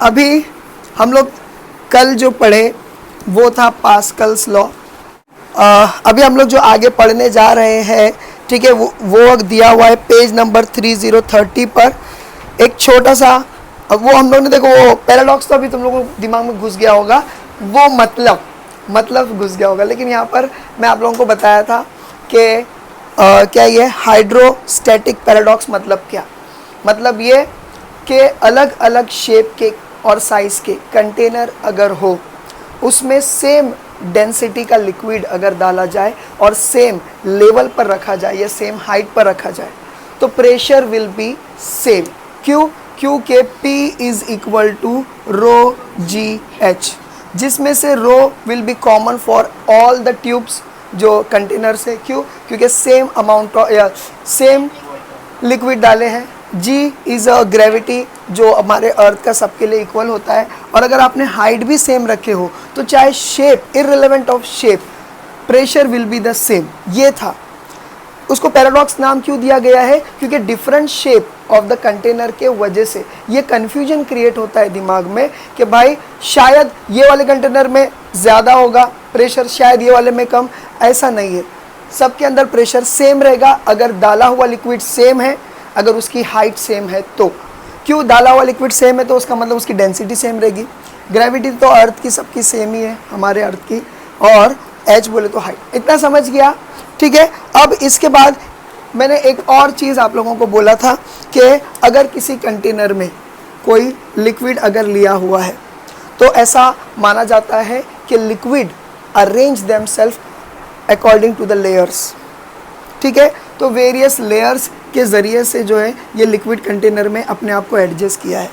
अभी हम लोग कल जो पढ़े वो था पास्कल्स लॉ। अभी हम लोग जो आगे पढ़ने जा रहे हैं, ठीक है, वो दिया हुआ है पेज नंबर 3030 पर। एक छोटा सा वो हम लोग ने देखो, वो पैराडॉक्स तो अभी तुम लोगों को दिमाग में घुस गया होगा, वो मतलब घुस गया होगा, लेकिन यहाँ पर मैं आप लोगों को बताया था कि क्या ये हाइड्रोस्टैटिक पैराडॉक्स मतलब क्या, मतलब ये कि अलग अलग शेप के और साइज़ के कंटेनर अगर हो, उसमें सेम डेंसिटी का लिक्विड अगर डाला जाए और सेम लेवल पर रखा जाए या सेम हाइट पर रखा जाए, तो प्रेशर विल बी सेम। क्यों? क्योंकि P is equal to rho g h, जिसमें से rho will be common for all the tubes जो कंटेनर से। क्यों? क्योंकि सेम अमाउंट या सेम लिक्विड डाले हैं। G इज़ अ ग्रेविटी जो हमारे अर्थ का सबके लिए इक्वल होता है। और अगर आपने हाइट भी सेम रखे हो तो चाहे shape, irrelevant of shape, pressure will be the same. ये था। उसको पैराडॉक्स नाम क्यों दिया गया है? क्योंकि different shape of the container के वजह से ये कन्फ्यूजन क्रिएट होता है दिमाग में कि भाई शायद ये वाले कंटेनर में ज़्यादा होगा प्रेशर, शायद ये वाले में कम। ऐसा नहीं है, सबके अंदर प्रेशर सेम रहेगा अगर डाला हुआ लिक्विड सेम है, अगर उसकी हाइट सेम है तो। क्यों? डाला हुआ लिक्विड सेम है तो उसका मतलब उसकी डेंसिटी सेम रहेगी। ग्रेविटी तो अर्थ की सबकी सेम ही है, हमारे अर्थ की, और एच बोले तो हाइट। इतना समझ गया? ठीक है। अब इसके बाद मैंने एक और चीज़ आप लोगों को बोला था कि अगर किसी कंटेनर में कोई लिक्विड अगर लिया हुआ है तो ऐसा माना जाता है कि liquid arrange themselves according to the layers. ठीक है, तो वेरियस लेयर्स के ज़रिए से जो है ये लिक्विड कंटेनर में अपने आप को एडजस्ट किया है।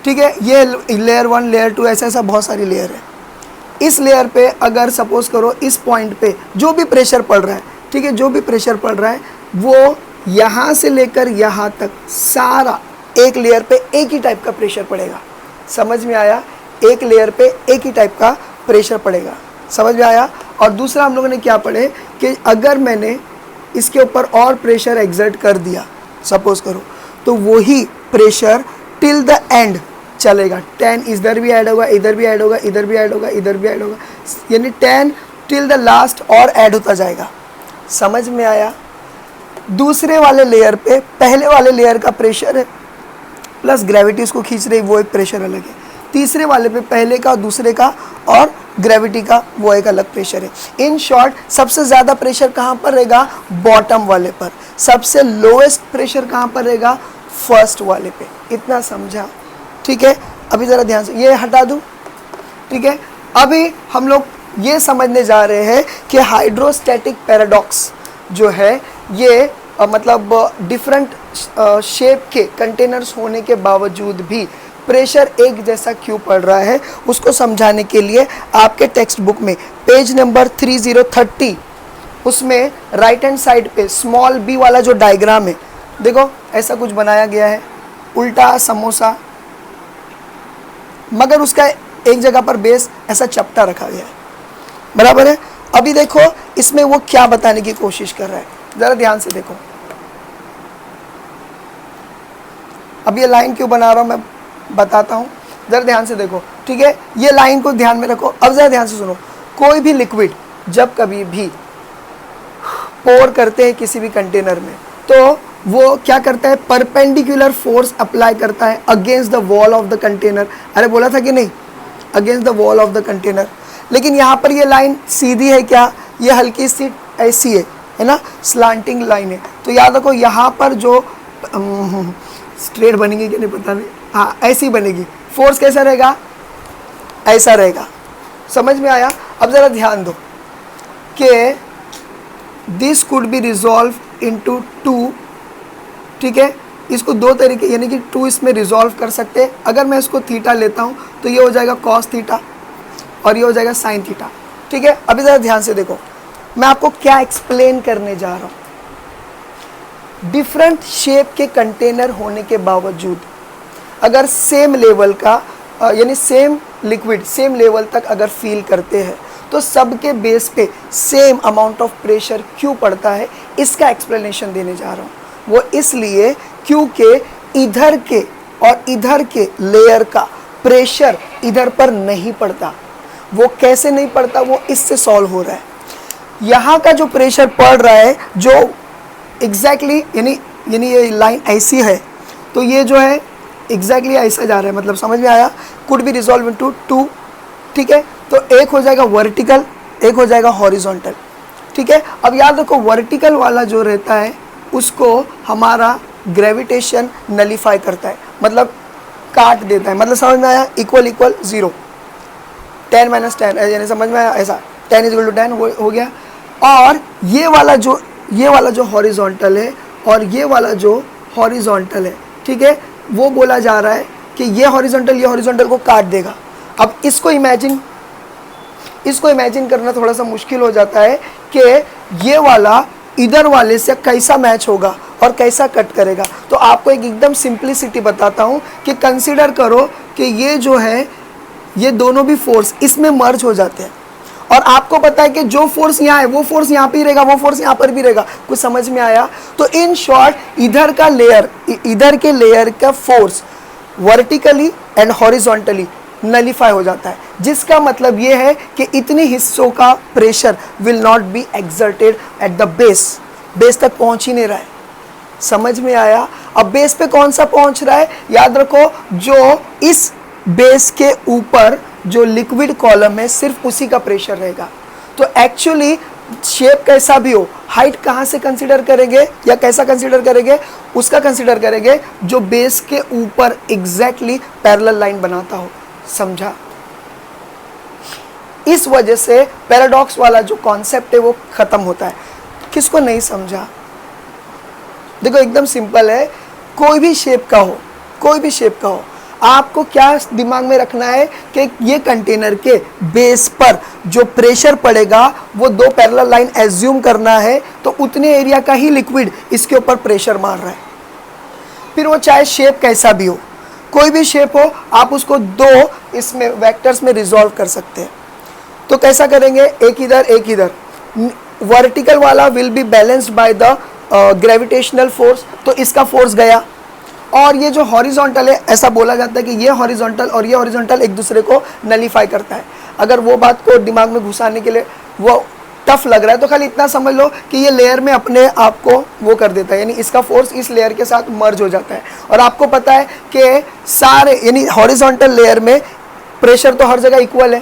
ठीक है, ये लेयर 1, लेयर 2, ऐसा बहुत सारी लेयर है। इस लेयर पे अगर सपोज करो इस पॉइंट पे जो भी प्रेशर पड़ रहा है, ठीक है, जो भी प्रेशर पड़ रहा है वो यहाँ से लेकर यहाँ तक सारा एक लेयर पे एक ही टाइप का प्रेशर पड़ेगा। समझ में आया? एक लेयर पे एक ही टाइप का प्रेशर पड़ेगा। समझ में आया? और दूसरा हम लोगों ने क्या पढ़े कि अगर मैंने इसके ऊपर और प्रेशर एग्जर्ट कर दिया सपोज करो, तो वही प्रेशर टिल द एंड चलेगा। 10 इधर भी ऐड होगा, इधर भी ऐड होगा, इधर भी ऐड होगा, इधर भी ऐड होगा, यानी 10 टिल द लास्ट और ऐड होता जाएगा। समझ में आया? दूसरे वाले लेयर पे पहले वाले लेयर का प्रेशर है प्लस ग्रेविटी उसको खींच रही, वो एक प्रेशर अलग है। तीसरे वाले पे पहले का, दूसरे का और ग्रेविटी का वो एक अलग प्रेशर है। इन शॉर्ट सबसे ज़्यादा प्रेशर कहाँ पर रहेगा? बॉटम वाले पर। सबसे लोएस्ट प्रेशर कहाँ पर रहेगा? फर्स्ट वाले पे। इतना समझा? ठीक है, अभी ज़रा ध्यान से ये हटा दूँ। ठीक है, अभी हम लोग ये समझने जा रहे हैं कि हाइड्रोस्टैटिक पैराडॉक्स जो है ये मतलब डिफरेंट शेप के कंटेनर्स होने के बावजूद भी प्रेशर एक जैसा क्यों पड़ रहा है, उसको समझाने के लिए आपके टेक्स्ट बुक में पेज नंबर 3030 उसमें राइट हैंड साइड पे स्मॉल बी वाला जो डायग्राम है, देखो ऐसा कुछ बनाया गया है, उल्टा समोसा, मगर उसका एक जगह पर बेस ऐसा चपटा रखा गया है। बराबर है? अभी देखो इसमें वो क्या बताने की कोशिश कर रहा है, ज़रा ध्यान से देखो। अब ये लाइन क्यों बना रहा हूँ मैं बताता हूँ, ज़रा ध्यान से देखो। ठीक है, ये लाइन को ध्यान में रखो। अब ज़रा ध्यान से सुनो। कोई भी लिक्विड जब कभी भी पोर करते हैं किसी भी कंटेनर में, तो वो क्या करता है? परपेंडिकुलर फोर्स अप्लाई करता है against the wall of the container. अरे बोला था कि नहीं? Against the wall of the container. लेकिन यहाँ पर ये लाइन सीधी है क्या? ये हल्की सी ऐसी है ना, स्लांटिंग लाइन है। तो याद रखो यहाँ पर जो स्ट्रेट बनेगी कि नहीं पता नहीं, हाँ ऐसी बनेगी। फोर्स कैसा रहेगा? ऐसा रहेगा। समझ में आया? अब ज़रा ध्यान दो कि this could be resolve into 2। ठीक है, इसको दो तरीके यानी कि 2 इसमें रिजॉल्व कर सकते हैं। अगर मैं इसको थीटा लेता हूँ तो ये हो जाएगा कॉस थीटा और ये हो जाएगा साइन थीटा। ठीक है, अभी ज़रा ध्यान से देखो मैं आपको क्या एक्सप्लेन करने जा रहा हूँ। डिफरेंट शेप के कंटेनर होने के बावजूद अगर सेम लेवल का यानी सेम लिक्विड सेम लेवल तक अगर फील करते हैं तो सबके बेस पे सेम अमाउंट ऑफ प्रेशर क्यों पड़ता है, इसका एक्सप्लेनेशन देने जा रहा हूँ। वो इसलिए क्योंकि इधर के और इधर के लेयर का प्रेशर इधर पर नहीं पड़ता। वो कैसे नहीं पड़ता, वो इससे सॉल्व हो रहा है। यहाँ का जो प्रेशर पड़ रहा है, जो एग्जैक्टली यानी ये लाइन ऐसी है, तो ये जो है एग्जैक्टली ऐसा जा रहा है, मतलब समझ में आया। कुड बी रिजॉल्व इनटू 2, ठीक है। तो एक हो जाएगा वर्टिकल, एक हो जाएगा हॉरिजॉन्टल, ठीक है। अब याद रखो वर्टिकल वाला जो रहता है उसको हमारा ग्रेविटेशन नलीफाई करता है, मतलब काट देता है, मतलब समझ में आया। इक्वल इक्वल 0, 10 माइनस 10, यानी समझ में आया ऐसा, 10 इज इक्वल टू 10 हो गया। और ये वाला जो हॉरिजॉन्टल है और ये वाला जो हॉरिजॉन्टल है, ठीक है, वो बोला जा रहा है कि ये हॉरिजॉन्टल को काट देगा। अब इसको इमेजिन करना थोड़ा सा मुश्किल हो जाता है कि ये वाला इधर वाले से कैसा मैच होगा और कैसा कट करेगा। तो आपको एक एकदम सिंप्लिसिटी बताता हूँ कि कंसीडर करो कि ये जो है, ये दोनों भी फोर्स इसमें मर्ज हो जाते हैं, और आपको पता है कि जो फोर्स यहाँ है वो फोर्स यहाँ पे ही रहेगा, वो फोर्स यहाँ पर भी रहेगा। कुछ समझ में आया? तो इन शॉर्ट इधर के लेयर का force vertically and horizontally nullify हो जाता है, जिसका मतलब ये है कि इतने हिस्सों का pressure will not be exerted at the base तक पहुंच ही नहीं रहा है। समझ में आया? अब बेस पे कौन सा पहुंच रहा है? याद रखो, जो इस बेस के ऊपर जो लिक्विड कॉलम है सिर्फ उसी का प्रेशर रहेगा। तो एक्चुअली शेप कैसा भी हो, हाइट कहाँ से कंसीडर करेंगे या कैसा कंसीडर करेंगे? उसका कंसीडर करेंगे जो बेस के ऊपर एग्जैक्टली पैरेलल लाइन बनाता हो। समझा? इस वजह से पैराडॉक्स वाला जो कॉन्सेप्ट है वो खत्म होता है। किसको नहीं समझा? देखो एकदम सिंपल है, कोई भी शेप का हो, आपको क्या दिमाग में रखना है कि ये कंटेनर के बेस पर जो प्रेशर पड़ेगा वो दो पैरेलल लाइन एज्यूम करना है, तो उतने एरिया का ही लिक्विड इसके ऊपर प्रेशर मार रहा है। फिर वो चाहे शेप कैसा भी हो, कोई भी शेप हो, आप उसको दो इसमें वेक्टर्स में रिजॉल्व कर सकते हैं। तो कैसा करेंगे? एक इधर। वर्टिकल वाला will be balanced by the gravitational force, तो इसका फोर्स गया। और ये जो हॉरिजॉन्टल है, ऐसा बोला जाता है कि ये हॉरिजॉन्टल और ये हॉरिजॉन्टल एक दूसरे को नलीफाई करता है। अगर वो बात को दिमाग में घुसाने के लिए वो टफ लग रहा है तो खाली इतना समझ लो कि ये लेयर में अपने आप को वो कर देता है, यानी इसका फोर्स इस लेयर के साथ मर्ज हो जाता है। और आपको पता है कि सारे यानी हॉरिजॉन्टल लेयर में प्रेशर तो हर जगह इक्वल है।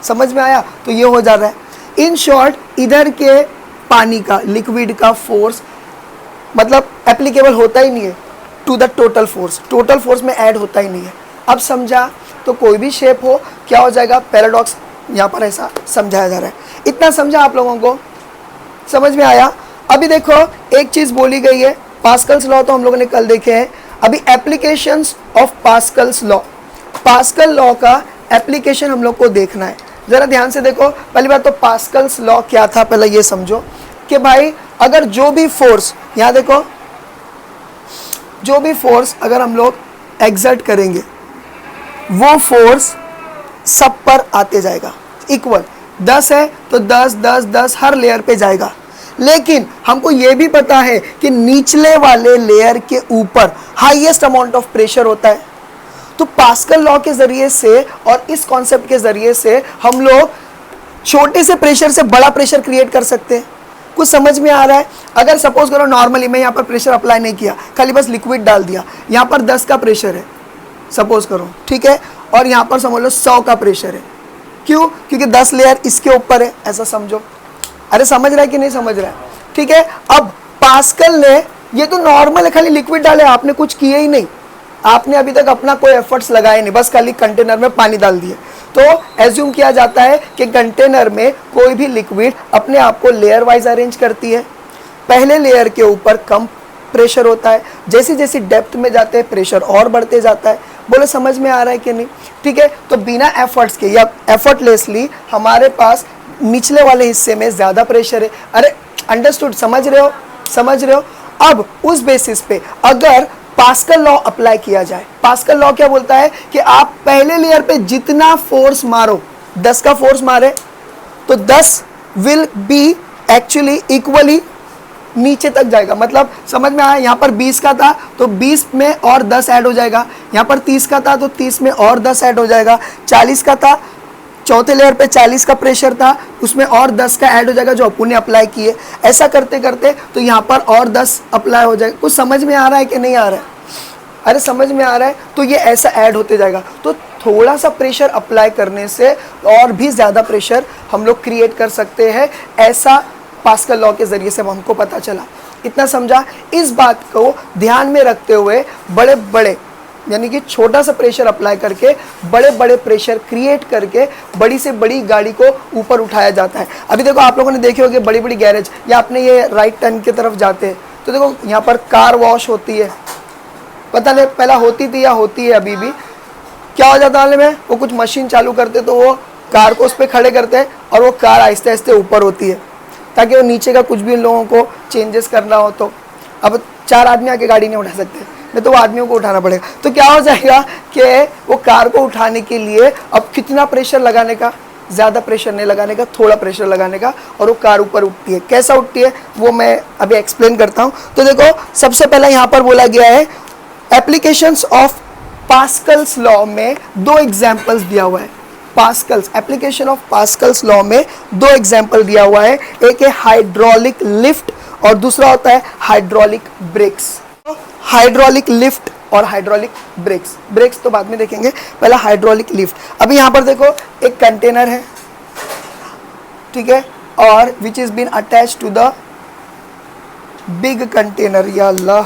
समझ में आया? तो ये हो जा रहा है। इन शॉर्ट इधर के पानी का, लिक्विड का फोर्स मतलब एप्लीकेबल होता ही नहीं है टू द टोटल फोर्स में ऐड होता ही नहीं है। अब समझा? तो कोई भी शेप हो, क्या हो जाएगा? पैराडॉक्स यहाँ पर ऐसा समझाया जा रहा है। इतना समझा आप लोगों को? समझ में आया? अभी देखो एक चीज़ बोली गई है, पास्कल्स लॉ तो हम लोगों ने कल देखे हैं। अभी applications of Pascal's law, Pascal law का एप्लीकेशन हम लोग को देखना है। ज़रा ध्यान से देखो। पहली बात तो पास्कल्स लॉ क्या था, पहले ये समझो कि भाई अगर जो भी फोर्स, यहाँ देखो, जो भी फोर्स अगर हम लोग एग्जर्ट करेंगे वो फोर्स सब पर आते जाएगा इक्वल। 10 है तो 10 10 10 हर लेयर पे जाएगा। लेकिन हमको ये भी पता है कि निचले वाले लेयर के ऊपर हाईएस्ट अमाउंट ऑफ प्रेशर होता है। तो पास्कल लॉ के जरिए से और इस कॉन्सेप्ट के जरिए से हम लोग छोटे से प्रेशर से बड़ा प्रेशर क्रिएट कर सकते हैं। कुछ समझ में आ रहा है? अगर सपोज करो नॉर्मली मैं यहाँ पर प्रेशर अप्लाई नहीं किया, खाली बस लिक्विड डाल दिया, यहाँ पर 10 का प्रेशर है सपोज करो, ठीक है, और यहाँ पर समझ लो 100 का प्रेशर है। क्यों? क्योंकि 10 लेयर इसके ऊपर है, ऐसा समझो। अरे समझ रहा है कि नहीं समझ रहा है? ठीक है। अब पास्कल ने, ये तो नॉर्मल है, खाली लिक्विड डाले, आपने कुछ किया ही नहीं, आपने अभी तक अपना कोई एफर्ट्स लगाए नहीं, बस खाली कंटेनर में पानी डाल दिए। तो एज्यूम किया जाता है कि कंटेनर में कोई भी लिक्विड अपने आप को लेयर वाइज अरेंज करती है। पहले लेयर के ऊपर कम प्रेशर होता है, जैसे जैसे डेप्थ में जाते हैं प्रेशर और बढ़ते जाता है। बोले समझ में आ रहा है कि नहीं? ठीक है। तो बिना एफर्ट्स के या एफर्टलेसली हमारे पास निचले वाले हिस्से में ज़्यादा प्रेशर है। अरे अंडरस्टूड? समझ रहे हो? अब उस बेसिस पे अगर पास्कल लॉ अप्लाई किया जाए, पास्कल लॉ क्या बोलता है कि आप पहले लेयर पे जितना फोर्स मारो, 10 का फोर्स मारे तो 10 विल बी एक्चुअली इक्वली नीचे तक जाएगा। मतलब समझ में आया, यहाँ पर 20 का था तो 20 में और 10 ऐड हो जाएगा, यहाँ पर 30 का था तो 30 में और 10 ऐड हो जाएगा, 40 का था, चौथे लेयर पे 40 का प्रेशर था, उसमें और 10 का ऐड हो जाएगा जो अपन ने अप्लाई किए। ऐसा करते करते तो यहाँ पर और 10 अप्लाई हो जाएगा। कुछ समझ में आ रहा है कि नहीं आ रहा है? अरे समझ में आ रहा है। तो ये ऐसा ऐड होते जाएगा। तो थोड़ा सा प्रेशर अप्लाई करने से और भी ज़्यादा प्रेशर हम लोग क्रिएट कर सकते हैं, ऐसा पास्कल लॉ के ज़रिए से हमको पता चला। इतना समझा? इस बात को ध्यान में रखते हुए बड़े बड़े यानी कि छोटा सा प्रेशर अप्लाई करके बड़े बड़े प्रेशर क्रिएट करके बड़ी से बड़ी गाड़ी को ऊपर उठाया जाता है। अभी देखो आप लोगों ने देखे होंगे बड़ी बड़ी गैरेज, या आपने ये राइट टर्न की तरफ जाते हैं तो देखो यहाँ पर कार वॉश होती है, पता नहीं पहला होती थी या होती है अभी भी। क्या हो जाता है में, वो कुछ मशीन चालू करते तो वो कार को उस पर खड़े करते हैं और वो कार आहिस्ते आहिस्ते ऊपर होती है ताकि वो नीचे का कुछ भी उन लोगों को चेंजेस करना हो। तो अब 4 आदमी आके गाड़ी नहीं उठा सकते, नहीं तो वो आदमियों को उठाना पड़ेगा। तो क्या हो जाएगा कि वो कार को उठाने के लिए अब कितना प्रेशर लगाने का, ज़्यादा प्रेशर नहीं लगाने का, थोड़ा प्रेशर लगाने का, और वो कार ऊपर उठती है। कैसा उठती है वो मैं अभी एक्सप्लेन करता हूँ। तो देखो सबसे पहले यहाँ पर बोला गया है एप्लीकेशंस ऑफ पास्कल्स लॉ में 2 एग्जाम्पल्स दिया हुआ है। Pascal's, application of Pascal's law में 2 एग्जाम्पल दिया हुआ है। एक है हाइड्रोलिक लिफ्ट और दूसरा होता है हाइड्रोलिक ब्रेक्स। हाइड्रोलिक लिफ्ट और हाइड्रोलिक ब्रेक्स, ब्रेक्स तो बाद में देखेंगे, पहला हाइड्रोलिक लिफ्ट। अभी यहाँ पर देखो एक कंटेनर है, ठीक है, और which is been attach to the big container. या अल्लाह,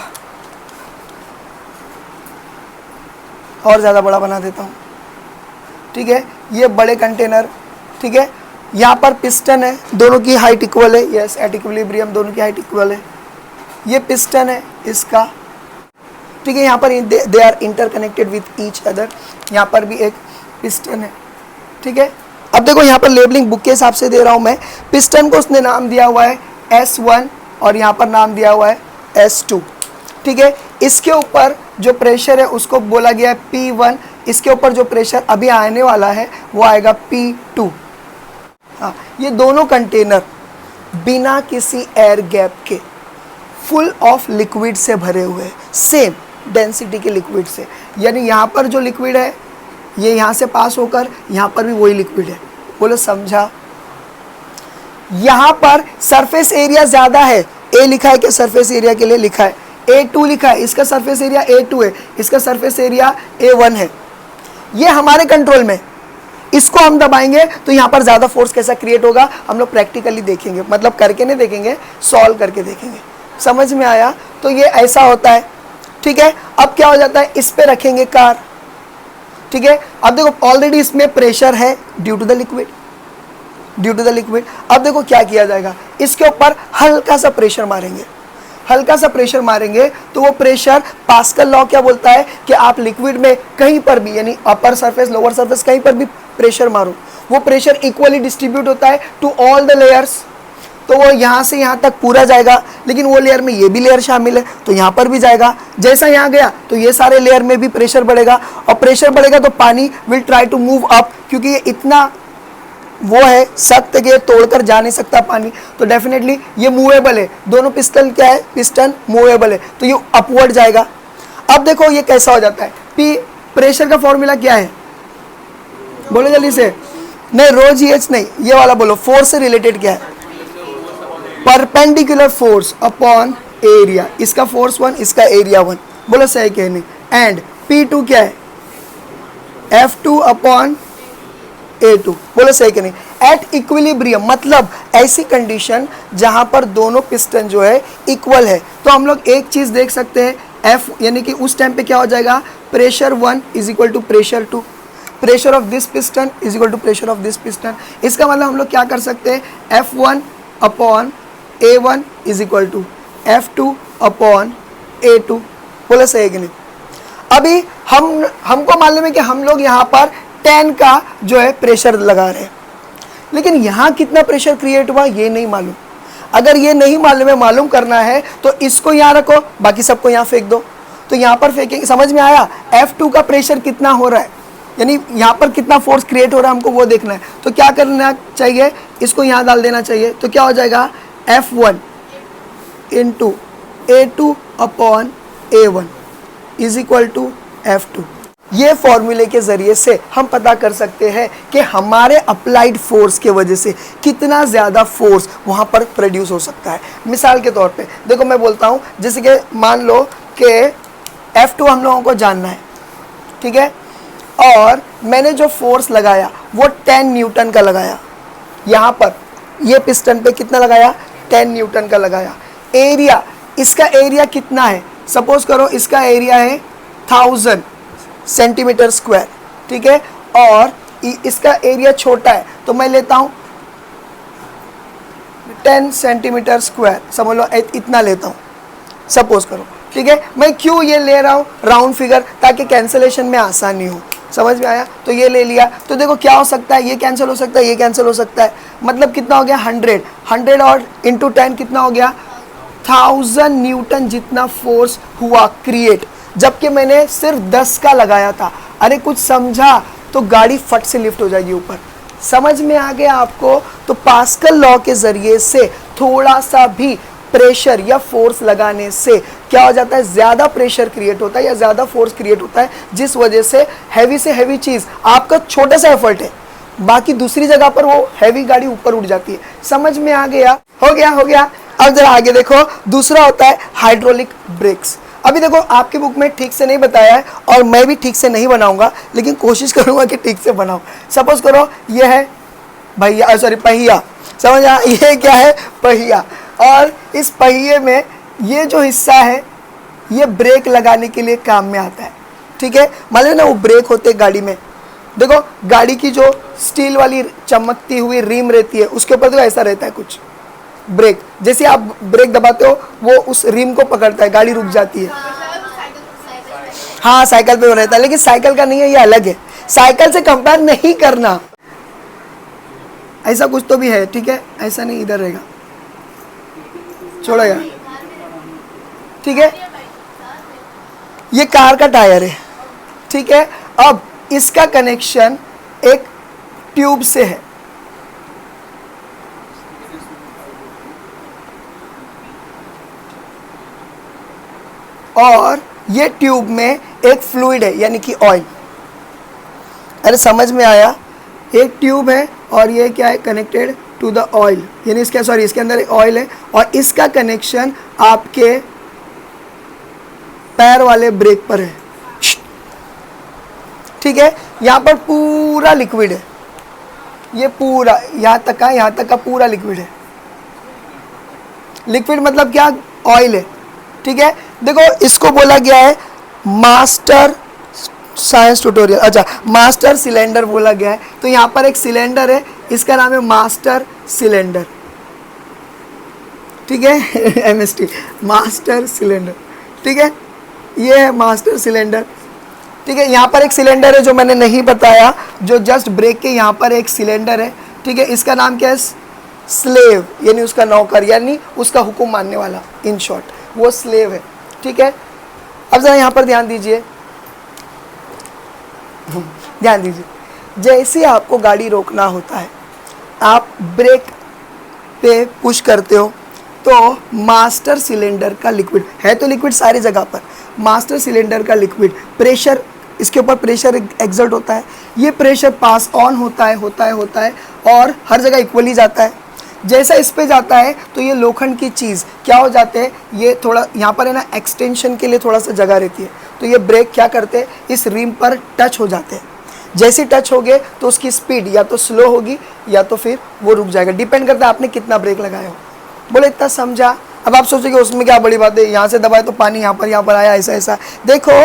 और ज़्यादा बड़ा बना देता हूँ, ठीक है, ये बड़े कंटेनर, ठीक है। यहाँ पर पिस्टन है, दोनों की हाइट इक्वल है, यस, एट इक्विलिब्रियम दोनों की हाइट इक्वल है। ये पिस्टन है इसका, ठीक है, यहाँ पर they are interconnected with each other. यहाँ पर भी एक पिस्टन है, ठीक है। अब देखो यहाँ पर लेबलिंग बुक के हिसाब से दे रहा हूँ मैं। पिस्टन को उसने नाम दिया हुआ है S1 और यहाँ पर नाम दिया हुआ है S2, ठीक है। इसके ऊपर जो प्रेशर है उसको बोला गया है P1, इसके ऊपर जो प्रेशर अभी आने वाला है वो आएगा P2। हाँ, ये दोनों कंटेनर बिना किसी एयर गैप के फुल ऑफ लिक्विड से भरे हुए हैं, सेम डेंसिटी के लिक्विड से। यानी यहाँ पर जो लिक्विड है ये यहाँ से पास होकर यहाँ पर भी वही लिक्विड है। बोलो समझा? यहाँ पर सरफेस एरिया ज़्यादा है, ए लिखा है कि सरफेस एरिया के लिए लिखा है, A2 लिखा है, इसका सरफेस एरिया A2 है, इसका सरफेस एरिया A1 है। ये हमारे कंट्रोल में, इसको हम दबाएंगे तो यहाँ पर ज़्यादा फोर्स कैसा क्रिएट होगा हम लोग प्रैक्टिकली देखेंगे, मतलब करके नहीं देखेंगे, सॉल्व करके देखेंगे। समझ में आया? तो ये ऐसा होता है, ठीक है। अब क्या हो जाता है, इस पे रखेंगे कार, ठीक है। अब देखो ऑलरेडी इसमें प्रेशर है due to the liquid, due to the liquid. अब देखो क्या किया जाएगा, इसके ऊपर हल्का सा प्रेशर मारेंगे, हल्का सा प्रेशर मारेंगे तो वो प्रेशर, पास्कल लॉ क्या बोलता है कि आप लिक्विड में कहीं पर भी, यानी अपर सरफेस लोअर सरफेस कहीं पर भी प्रेशर मारो, वो प्रेशर इक्वली डिस्ट्रीब्यूट होता है टू ऑल द लेयर्स। तो वो यहाँ से यहाँ तक पूरा जाएगा, लेकिन वो लेयर में ये भी लेयर शामिल है तो यहाँ पर भी जाएगा। जैसा यहाँ गया तो ये सारे लेयर में भी प्रेशर बढ़ेगा, और प्रेशर बढ़ेगा तो पानी will try to move up, क्योंकि ये इतना वो है सख्त कि तोड़कर जा नहीं सकता पानी, तो डेफिनेटली ये मूवेबल है। दोनों पिस्टन क्या है, पिस्टन मूवेबल है, तो ये अपवर्ड जाएगा। अब देखो ये कैसा हो जाता है, पी प्रेशर का फॉर्मूला क्या है, बोलो जल्दी से। नहीं रो जी एच नहीं, ये वाला बोलो, फोर्स से रिलेटेड क्या है, परपेंडिकुलर फोर्स अपॉन एरिया। इसका फोर्स 1, इसका एरिया 1, बोलो सही कहने। एंड P2 क्या है, F2 अपॉन A2, बोलो सही कहने। एट इक्विलिब्रियम मतलब ऐसी कंडीशन जहां पर दोनों पिस्टन जो है इक्वल है। तो हम लोग एक चीज देख सकते हैं, F यानी कि उस टाइम पे क्या हो जाएगा, pressure 1 is equal to pressure 2, pressure of this piston is equal to pressure of this piston. इसका मतलब हम लोग क्या कर सकते हैं, F1 upon A1 is equal to F2 upon A2, बोला सही है कि नहीं। अभी हमको मालूम है कि हम लोग यहाँ पर 10 का जो है प्रेशर लगा रहे हैं, लेकिन यहाँ कितना प्रेशर क्रिएट हुआ ये नहीं मालूम। अगर ये नहीं मालूम है, मालूम करना है तो इसको यहाँ रखो, बाकी सबको यहाँ फेंक दो। तो यहाँ पर फेंकेंगे, समझ में आया, F2 का प्रेशर कितना हो रहा है, यानी यहाँ पर कितना फोर्स क्रिएट हो रहा है हमको वो देखना है। तो क्या करना चाहिए, इसको यहाँ डाल देना चाहिए, तो क्या हो जाएगा F1 into A2 upon A1 is equal to F2। ये फॉर्मूले के ज़रिए से हम पता कर सकते हैं कि हमारे अप्लाइड फोर्स के वजह से कितना ज़्यादा फोर्स वहाँ पर प्रोड्यूस हो सकता है। मिसाल के तौर पे देखो मैं बोलता हूँ, जैसे कि मान लो कि F2 हम लोगों को जानना है, ठीक है, और मैंने जो फोर्स लगाया वो 10 न्यूटन का लगाया। यहाँ पर ये पिस्टन पे कितना लगाया, 10 न्यूटन का लगाया। एरिया, इसका एरिया कितना है, सपोज करो इसका एरिया है 1000 सेंटीमीटर स्क्वायर, ठीक है, और इसका एरिया छोटा है तो मैं लेता हूँ 10 सेंटीमीटर स्क्वायर, समझ लो इतना लेता हूँ सपोज करो, ठीक है। मैं क्यों ये ले रहा हूँ राउंड फिगर, ताकि कैंसलेशन में आसानी हो, समझ में आया। तो ये ले लिया, तो देखो क्या हो सकता है, ये कैंसिल हो सकता है, ये कैंसिल हो सकता है, मतलब कितना हो गया 100 और इंटू 10 कितना हो गया 1000 न्यूटन जितना फोर्स हुआ क्रिएट, जबकि मैंने सिर्फ 10 का लगाया था। अरे कुछ समझा तो गाड़ी फट से लिफ्ट हो जाएगी ऊपर, समझ में आ गया आपको। तो पास्कल लॉ के ज़रिए से थोड़ा सा भी प्रेशर या फोर्स लगाने से क्या हो जाता है, ज़्यादा प्रेशर क्रिएट होता है या ज़्यादा फोर्स क्रिएट होता है, जिस वजह से हैवी चीज़ आपका छोटा सा एफर्ट है, बाकी दूसरी जगह पर वो हैवी गाड़ी ऊपर उठ जाती है। समझ में आ गया, हो गया। अब जरा आगे देखो, दूसरा होता है हाइड्रोलिक ब्रेक्स। अभी देखो आपकी बुक में ठीक से नहीं बताया है और मैं भी ठीक से नहीं बनाऊंगा, लेकिन कोशिश करूंगा कि ठीक से बनाऊं। सपोज करो ये है पहिया, समझ आ, ये क्या है, पहिया, और इस पहिए में ये जो हिस्सा है ये ब्रेक लगाने के लिए काम में आता है, ठीक है। मान लो ना वो ब्रेक होते गाड़ी में, देखो गाड़ी की जो स्टील वाली चमकती हुई रिम रहती है उसके ऊपर तो ऐसा रहता है कुछ ब्रेक, जैसे आप ब्रेक दबाते हो वो उस रिम को पकड़ता है, गाड़ी रुक जाती है। हाँ साइकिल पे वो रहता है, लेकिन साइकिल का नहीं है, ये अलग है, साइकिल से कंपेयर नहीं करना। ऐसा कुछ तो भी है, ठीक है, ऐसा नहीं इधर रहेगा, छोड़ेगा, ठीक है। ये कार का टायर है, ठीक है। अब इसका कनेक्शन एक ट्यूब से है, और ये ट्यूब में एक फ्लूइड है यानी कि ऑयल। अरे समझ में आया, एक ट्यूब है और ये क्या है, कनेक्टेड टू द ऑयल, यानी इसके अंदर एक ऑयल है और इसका कनेक्शन आपके पैर वाले ब्रेक पर है, ठीक है। यहाँ पर पूरा लिक्विड है, ये पूरा यहाँ तक का पूरा लिक्विड है। लिक्विड मतलब क्या, ऑयल है, ठीक है। देखो इसको बोला गया है मास्टर साइंस ट्यूटोरियल, अच्छा मास्टर सिलेंडर बोला गया है। तो यहाँ पर एक सिलेंडर है, इसका नाम है मास्टर सिलेंडर, ठीक है MST मास्टर सिलेंडर, ठीक है, ये है मास्टर सिलेंडर, ठीक है। यहाँ पर एक सिलेंडर है जो मैंने नहीं बताया, जो जस्ट ब्रेक के यहाँ पर एक सिलेंडर है, ठीक है। इसका नाम क्या है, स्लेव, यानी उसका नौकर, यानी उसका हुक्म मानने वाला, इन शॉर्ट वो स्लेव है, ठीक है। अब जरा यहाँ पर ध्यान दीजिए, जैसे आपको गाड़ी रोकना होता है, आप ब्रेक पे पुश करते हो तो मास्टर सिलेंडर का लिक्विड है, तो लिक्विड सारी जगह पर, मास्टर सिलेंडर का लिक्विड प्रेशर, इसके ऊपर प्रेशर एक्सर्ट होता है, ये प्रेशर पास ऑन होता है और हर जगह इक्वली जाता है। जैसा इस पे जाता है तो ये लोखंड की चीज़ क्या हो जाते हैं, ये थोड़ा यहाँ पर है ना एक्सटेंशन के लिए थोड़ा सा जगह रहती है, तो ये ब्रेक क्या करते हैं, इस रिम पर टच हो जाते हैं। जैसे टच हो गए तो उसकी स्पीड या तो स्लो होगी या तो फिर वो रुक जाएगा, डिपेंड करता है आपने कितना ब्रेक लगाया हो। बोले इतना समझा। अब आप सोचोगे उसमें क्या बड़ी बात है, यहाँ से दबाए तो पानी यहाँ पर आया, ऐसा। देखो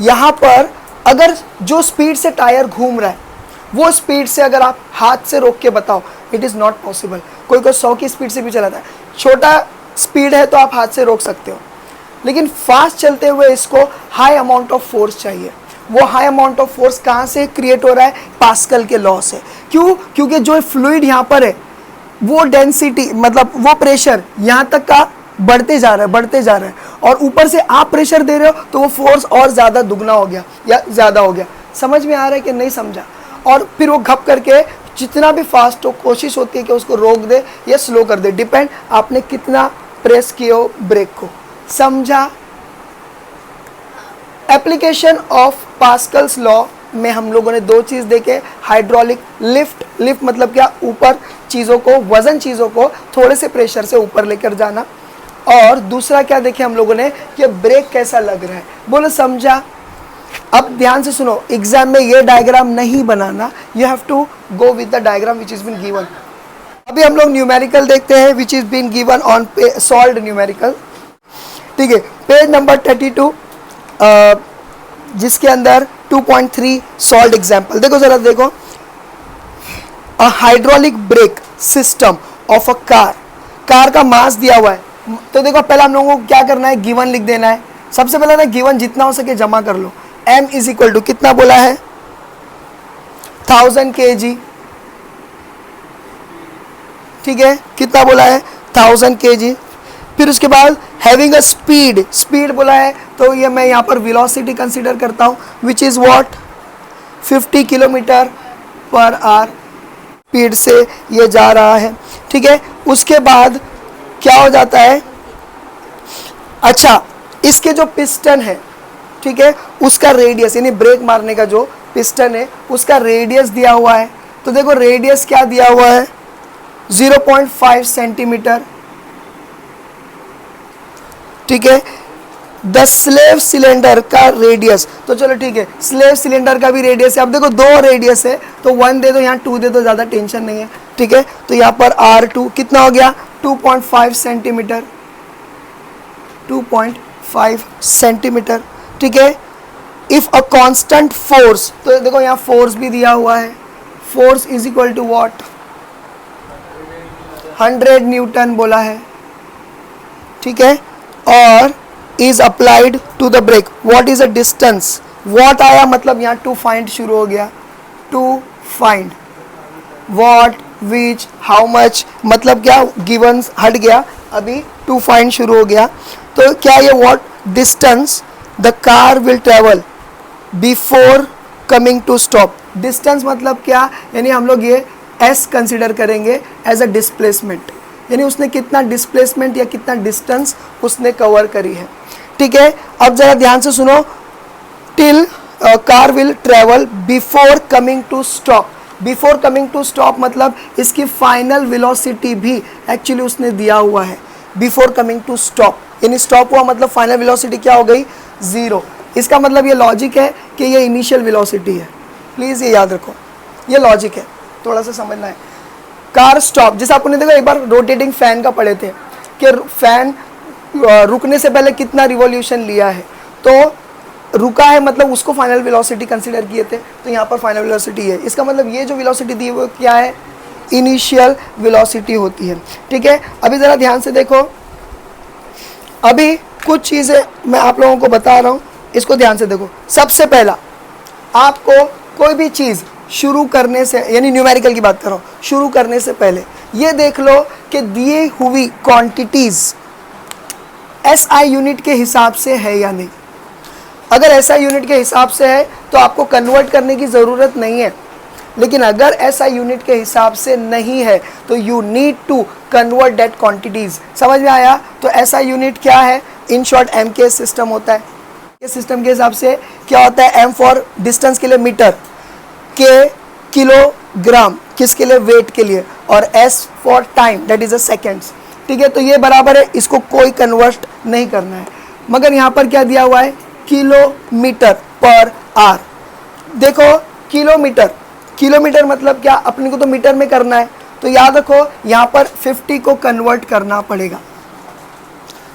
यहाँ पर अगर जो स्पीड से टायर घूम रहा है वो स्पीड से अगर आप हाथ से रोक के बताओ, इट इज़ नॉट पॉसिबल। कोई 100 की स्पीड से भी चलाता है, छोटा स्पीड है तो आप हाथ से रोक सकते हो, लेकिन फास्ट चलते हुए इसको हाई अमाउंट ऑफ फोर्स चाहिए। वो हाई अमाउंट ऑफ फोर्स कहाँ से क्रिएट हो रहा है, पास्कल के लॉ से। क्यों, क्योंकि जो फ्लूइड यहाँ पर है वो डेंसिटी मतलब वो प्रेशर यहाँ तक का बढ़ते जा रहा है और ऊपर से आप प्रेशर दे रहे हो तो वो फोर्स और ज़्यादा दुगना हो गया या ज़्यादा हो गया। समझ में आ रहा है कि नहीं समझा। और फिर वो घप करके जितना भी फास्ट हो कोशिश होती है कि उसको रोक दे या स्लो कर दे, डिपेंड आपने कितना प्रेस किए हो ब्रेक को। समझा? एप्लीकेशन ऑफ पास्कल्स लॉ में हम लोगों ने दो चीज देखे, हाइड्रोलिक लिफ्ट, लिफ्ट मतलब क्या, ऊपर चीजों को, वजन चीजों को थोड़े से प्रेशर से ऊपर लेकर जाना, और दूसरा क्या देखे हम लोगों ने कि ब्रेक कैसा लग रहा है। बोलो समझा? अब ध्यान से सुनो, एग्जाम में ये डायग्राम नहीं बनाना, you have to go with the diagram which is been given. अभी हम लोग न्यूमेरिकल देखते हैं which is been given on solved numerical. ठीक है, पेज नंबर 32 जिसके अंदर 2.3 सॉल्व्ड एग्जाम्पल। देखो जरा देखो, a hydraulic brake system of a car, car का मास दिया हुआ है। तो देखो पहले हम लोगों को क्या करना है, गिवन लिख देना है। सबसे पहले ना गिवन जितना हो सके जमा कर लो। m इज इक्वल टू कितना बोला है, 1000 kg। ठीक है, कितना बोला है, 1000 kg। फिर उसके बाद हैविंग अ स्पीड, स्पीड बोला है तो ये मैं यहाँ पर वेलोसिटी कंसीडर करता हूँ which is what, 50 kilometre per hour speed से ये जा रहा है। ठीक है, उसके बाद क्या हो जाता है, अच्छा इसके जो पिस्टन है, ठीक है, उसका रेडियस यानी ब्रेक मारने का जो पिस्टन है उसका रेडियस दिया हुआ है। तो देखो रेडियस क्या दिया हुआ है, 0.5 सेंटीमीटर। ठीक है, द स्लेव सिलेंडर का रेडियस, तो चलो ठीक है, स्लेव सिलेंडर का भी रेडियस है। अब देखो दो रेडियस है तो 1 दे दो, यहाँ 2 दे दो, ज़्यादा टेंशन नहीं है। ठीक है, तो यहाँ पर R2 कितना हो गया, 2.5 सेंटीमीटर, 2.5 सेंटीमीटर। ठीक है, इफ अ कांस्टेंट फोर्स, तो देखो यहाँ फोर्स भी दिया हुआ है, force is equal to what, 100 newton बोला है। ठीक है, और is applied to the brake, what is a distance, what आया मतलब यहाँ टू फाइंड शुरू हो गया, to find what which how much, मतलब क्या गिवन हट गया, अभी टू फाइंड शुरू हो गया। तो क्या ये what distance the car will travel before coming to stop, distance मतलब क्या, यानी हम लोग ये एस कंसिडर करेंगे एज अ डिस्प्लेसमेंट, यानी उसने कितना डिस्प्लेसमेंट या कितना डिस्टेंस उसने कवर करी है। ठीक है, अब जरा ध्यान से सुनो, till car will travel before coming to stop, before coming to stop मतलब इसकी फाइनल वेलोसिटी भी एक्चुअली उसने दिया हुआ है, बिफोर कमिंग टू स्टॉप, यानी स्टॉप हुआ मतलब फाइनल वेलोसिटी क्या हो गई, 0। इसका मतलब ये लॉजिक है कि ये इनिशियल वेलोसिटी है, प्लीज़ ये याद रखो, ये लॉजिक है, थोड़ा सा समझना है। कार स्टॉप, जैसे आपने देखा एक बार रोटेटिंग फैन का पढ़े थे कि फैन रुकने से पहले कितना रिवॉल्यूशन लिया है, तो रुका है मतलब उसको फाइनल वेलोसिटी कंसीडर किए थे, तो यहाँ पर फाइनल वेलोसिटी है, इसका मतलब ये जो वेलोसिटी दी है वो क्या है, इनिशियल वेलोसिटी होती है। ठीक है, अभी ज़रा ध्यान से देखो, अभी कुछ चीज़ें मैं आप लोगों को बता रहा हूँ, इसको ध्यान से देखो। सबसे पहला, आपको कोई भी चीज़ शुरू करने से, यानी न्यूमेरिकल की बात कर रहा हूँ, शुरू करने से पहले ये देख लो कि दिए हुई क्वांटिटीज़ SI यूनिट के हिसाब से है या नहीं। अगर SI यूनिट के हिसाब से है तो आपको कन्वर्ट करने की ज़रूरत नहीं है, लेकिन अगर SI यूनिट के हिसाब से नहीं है तो you need to convert that quantities. समझ में आया? तो SI यूनिट क्या है, इन शॉर्ट MK सिस्टम होता है। इस सिस्टम के हिसाब से क्या होता है, M फॉर डिस्टेंस के लिए मीटर, K किलोग्राम किसके लिए, वेट के लिए, और S for time that is a seconds. ठीक है, तो ये बराबर है, इसको कोई कन्वर्ट नहीं करना है। मगर यहाँ पर क्या दिया हुआ है, किलोमीटर पर आवर। देखो किलोमीटर, किलोमीटर मतलब क्या, अपने को तो मीटर में करना है, तो याद रखो यहाँ पर 50 को कन्वर्ट करना पड़ेगा।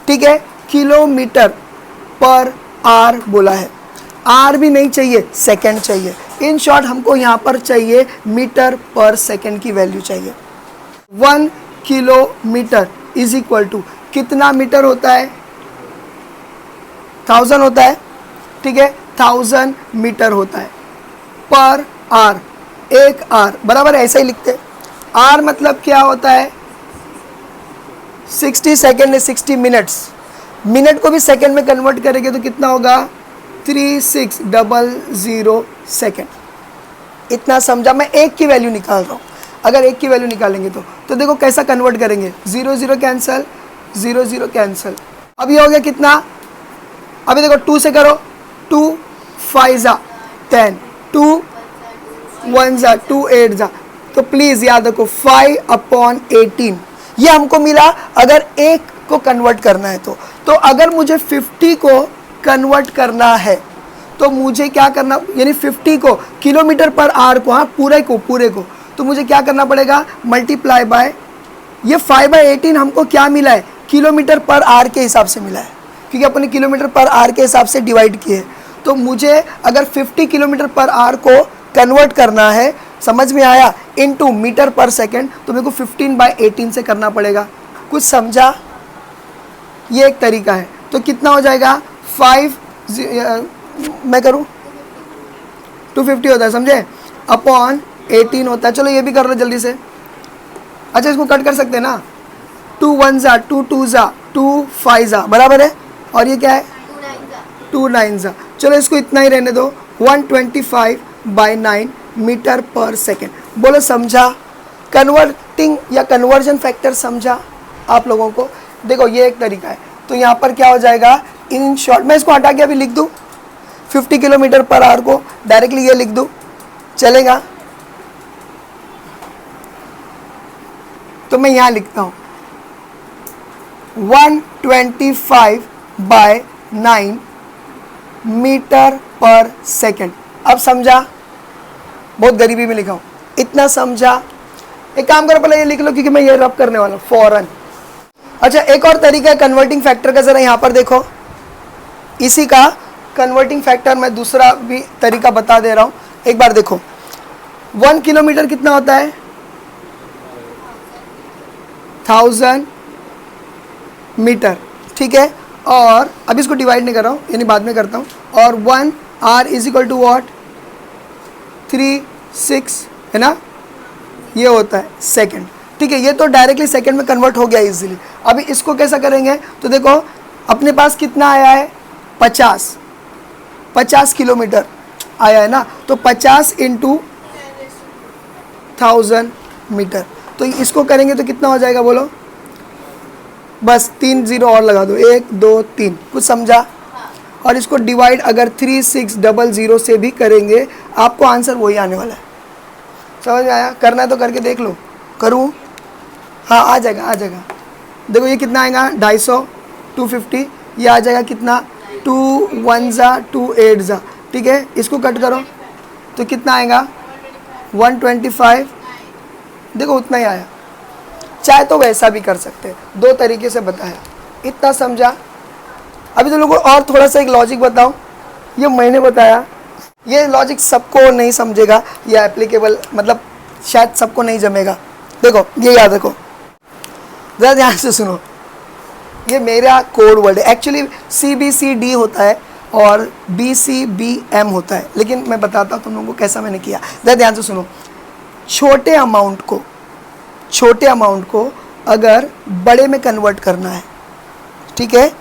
ठीक है, किलोमीटर पर आवर बोला है, आर भी नहीं चाहिए, सेकंड चाहिए। इन शॉर्ट हमको यहाँ पर चाहिए मीटर पर सेकंड की वैल्यू चाहिए। 1 किलोमीटर इज इक्वल टू कितना मीटर होता है, 1000 होता है। ठीक है, 1000 मीटर होता है पर आर, एक आर बराबर ऐसा ही लिखते। आर मतलब क्या होता है, 60 सेकेंड है, 60 मिनट्स, मिनट को भी सेकेंड में कन्वर्ट करेंगे तो कितना होगा, 3600 सेकेंड। इतना समझा? मैं एक की वैल्यू निकाल रहा हूँ, अगर एक की वैल्यू निकालेंगे तो देखो कैसा कन्वर्ट करेंगे, 0 0 कैंसल, 0 0 कैंसिल। अब ये हो गया कितना, अभी देखो 2 से करो, 2 5 जा 10, 2 1 जा 2 8 जा। तो प्लीज़ याद रखो 5/18 ये हमको मिला अगर एक को कन्वर्ट करना है तो अगर मुझे 50 को कन्वर्ट करना है तो मुझे क्या करना, यानी 50 को किलोमीटर पर आवर को, हाँ पूरे को तो मुझे क्या करना पड़ेगा, मल्टीप्लाई बाय ये 5/18 हमको क्या मिला है, किलोमीटर पर आवर के हिसाब से मिला है, क्योंकि अपने किलोमीटर पर आवर के हिसाब से डिवाइड किए। तो मुझे अगर 50 किलोमीटर पर आवर को कन्वर्ट करना है, समझ में आया, इनटू मीटर पर सेकंड, तो मेरे को 15/18 से करना पड़ेगा। कुछ समझा, ये एक तरीका है। तो कितना हो जाएगा, 5 मैं करूँ 250 होता है, समझे, अपॉन 18 होता है। चलो ये भी कर लो जल्दी से। अच्छा इसको कट कर सकते हैं ना, 2 1 जा 2 2 जा 2 5 जा बराबर है, और ये क्या है 2 9 जा। चलो इसको इतना ही रहने दो, 125/9 मीटर पर सेकेंड। बोलो समझा, कन्वर्टिंग या कन्वर्जन फैक्टर समझा आप लोगों को। देखो ये एक तरीका है। तो यहाँ पर क्या हो जाएगा, इन शॉर्ट मैं इसको हटा के अभी लिख दूँ 50 किलोमीटर पर आवर को डायरेक्टली ये लिख दूँ, चलेगा। तो मैं यहाँ लिखता हूँ 125/9 मीटर पर सेकेंड। अब समझा, बहुत गरीबी में लिखा हूँ, इतना समझा। एक काम करो पहले ये लिख लो, क्योंकि मैं ये रब करने वाला हूँ फौरन। अच्छा एक और तरीका है कन्वर्टिंग फैक्टर का, ज़रा यहाँ पर देखो, इसी का कन्वर्टिंग फैक्टर मैं दूसरा भी तरीका बता दे रहा हूँ। एक बार देखो 1 किलोमीटर कितना होता है, 1000 मीटर, ठीक है। और अब इसको डिवाइड नहीं कर रहा हूँ, यानी बाद में करता हूँ। और 1 hour is equal to what, 36 है ना, ये होता है सेकंड, ठीक है। ये तो डायरेक्टली सेकंड में कन्वर्ट हो गया इजीली। अभी इसको कैसा करेंगे, तो देखो अपने पास कितना आया है, 50 किलोमीटर आया है ना, तो 50 इंटू 1000 मीटर। तो इसको करेंगे तो कितना हो जाएगा बोलो, बस 3 0 और लगा दो, 1 2 3। कुछ समझा। और इसको डिवाइड अगर 3600 से भी करेंगे आपको आंसर वही आने वाला है। समझ में आया, करना है तो करके देख लो। करूँ, हाँ आ जाएगा आ जाएगा। देखो ये कितना आएगा, 250 250, ये आ जाएगा कितना, 2 1 जा 2 8 जा, ठीक है। इसको कट करो तो कितना आएगा, 125, देखो उतना ही आया। चाहे तो वैसा भी कर सकते हैं, दो तरीके से बताया, इतना समझा। अभी तो लोगों को और थोड़ा सा एक लॉजिक बताऊं, ये मैंने बताया, ये लॉजिक सबको नहीं समझेगा, ये एप्लीकेबल मतलब शायद सबको नहीं जमेगा। देखो ये याद रखो, ज़रा ध्यान से सुनो, ये मेरा कोड वर्ड है। एक्चुअली CBCD होता है और BCBM होता है, लेकिन मैं बताता हूँ तुम लोगों को कैसा मैंने किया। ज़रा ध्यान से सुनो, छोटे अमाउंट को अगर बड़े में कन्वर्ट करना है, ठीक है,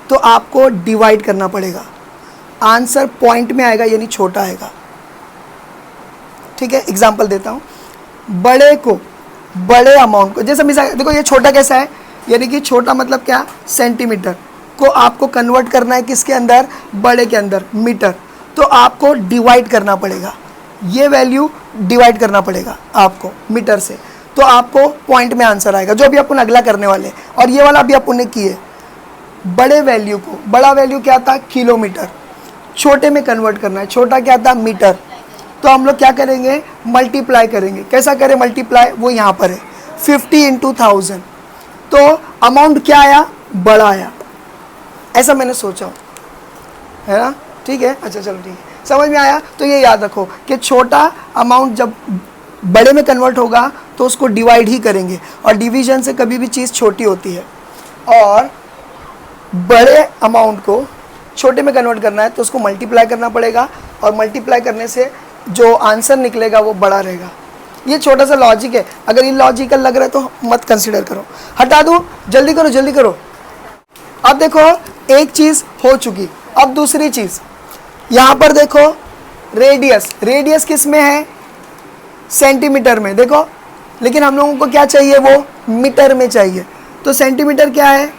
तो आपको डिवाइड करना पड़ेगा। आंसर पॉइंट में आएगा, यानी छोटा आएगा, ठीक है। एग्जांपल देता हूँ, बड़े अमाउंट को, जैसे मिसाल देखो ये छोटा कैसा है, यानी कि छोटा मतलब क्या, सेंटीमीटर को आपको कन्वर्ट करना है किसके अंदर, बड़े के अंदर, मीटर। तो आपको डिवाइड करना पड़ेगा, ये वैल्यू डिवाइड करना पड़ेगा आपको मीटर से, तो आपको पॉइंट में आंसर आएगा, जो अभी अपन अगला करने वाले हैं। और ये वाला अभी अपन ने किए, बड़े वैल्यू को, बड़ा वैल्यू क्या था, किलोमीटर, छोटे में कन्वर्ट करना है, छोटा क्या था, मीटर। तो हम लोग क्या करेंगे, मल्टीप्लाई करेंगे। कैसा करें मल्टीप्लाई, वो यहाँ पर है 50 इंटू 1000। तो अमाउंट क्या आया, बड़ा आया, ऐसा मैंने सोचा है ना, ठीक है। अच्छा चलो ठीक है, समझ में आया। तो ये याद रखो कि छोटा अमाउंट जब बड़े में कन्वर्ट होगा तो उसको डिवाइड ही करेंगे, और डिवीजन से कभी भी चीज़ छोटी होती है। और बड़े अमाउंट को छोटे में कन्वर्ट करना है तो उसको मल्टीप्लाई करना पड़ेगा, और मल्टीप्लाई करने से जो आंसर निकलेगा वो बड़ा रहेगा। ये छोटा सा लॉजिक है, अगर इलॉजिकल लग रहा है तो मत कंसिडर करो, हटा दूँ, जल्दी करो। अब देखो एक चीज़ हो चुकी, अब दूसरी चीज़ यहाँ पर देखो, रेडियस किस में है, सेंटीमीटर में, देखो। लेकिन हम लोगों को क्या चाहिए, वो मीटर में चाहिए। तो सेंटीमीटर क्या है,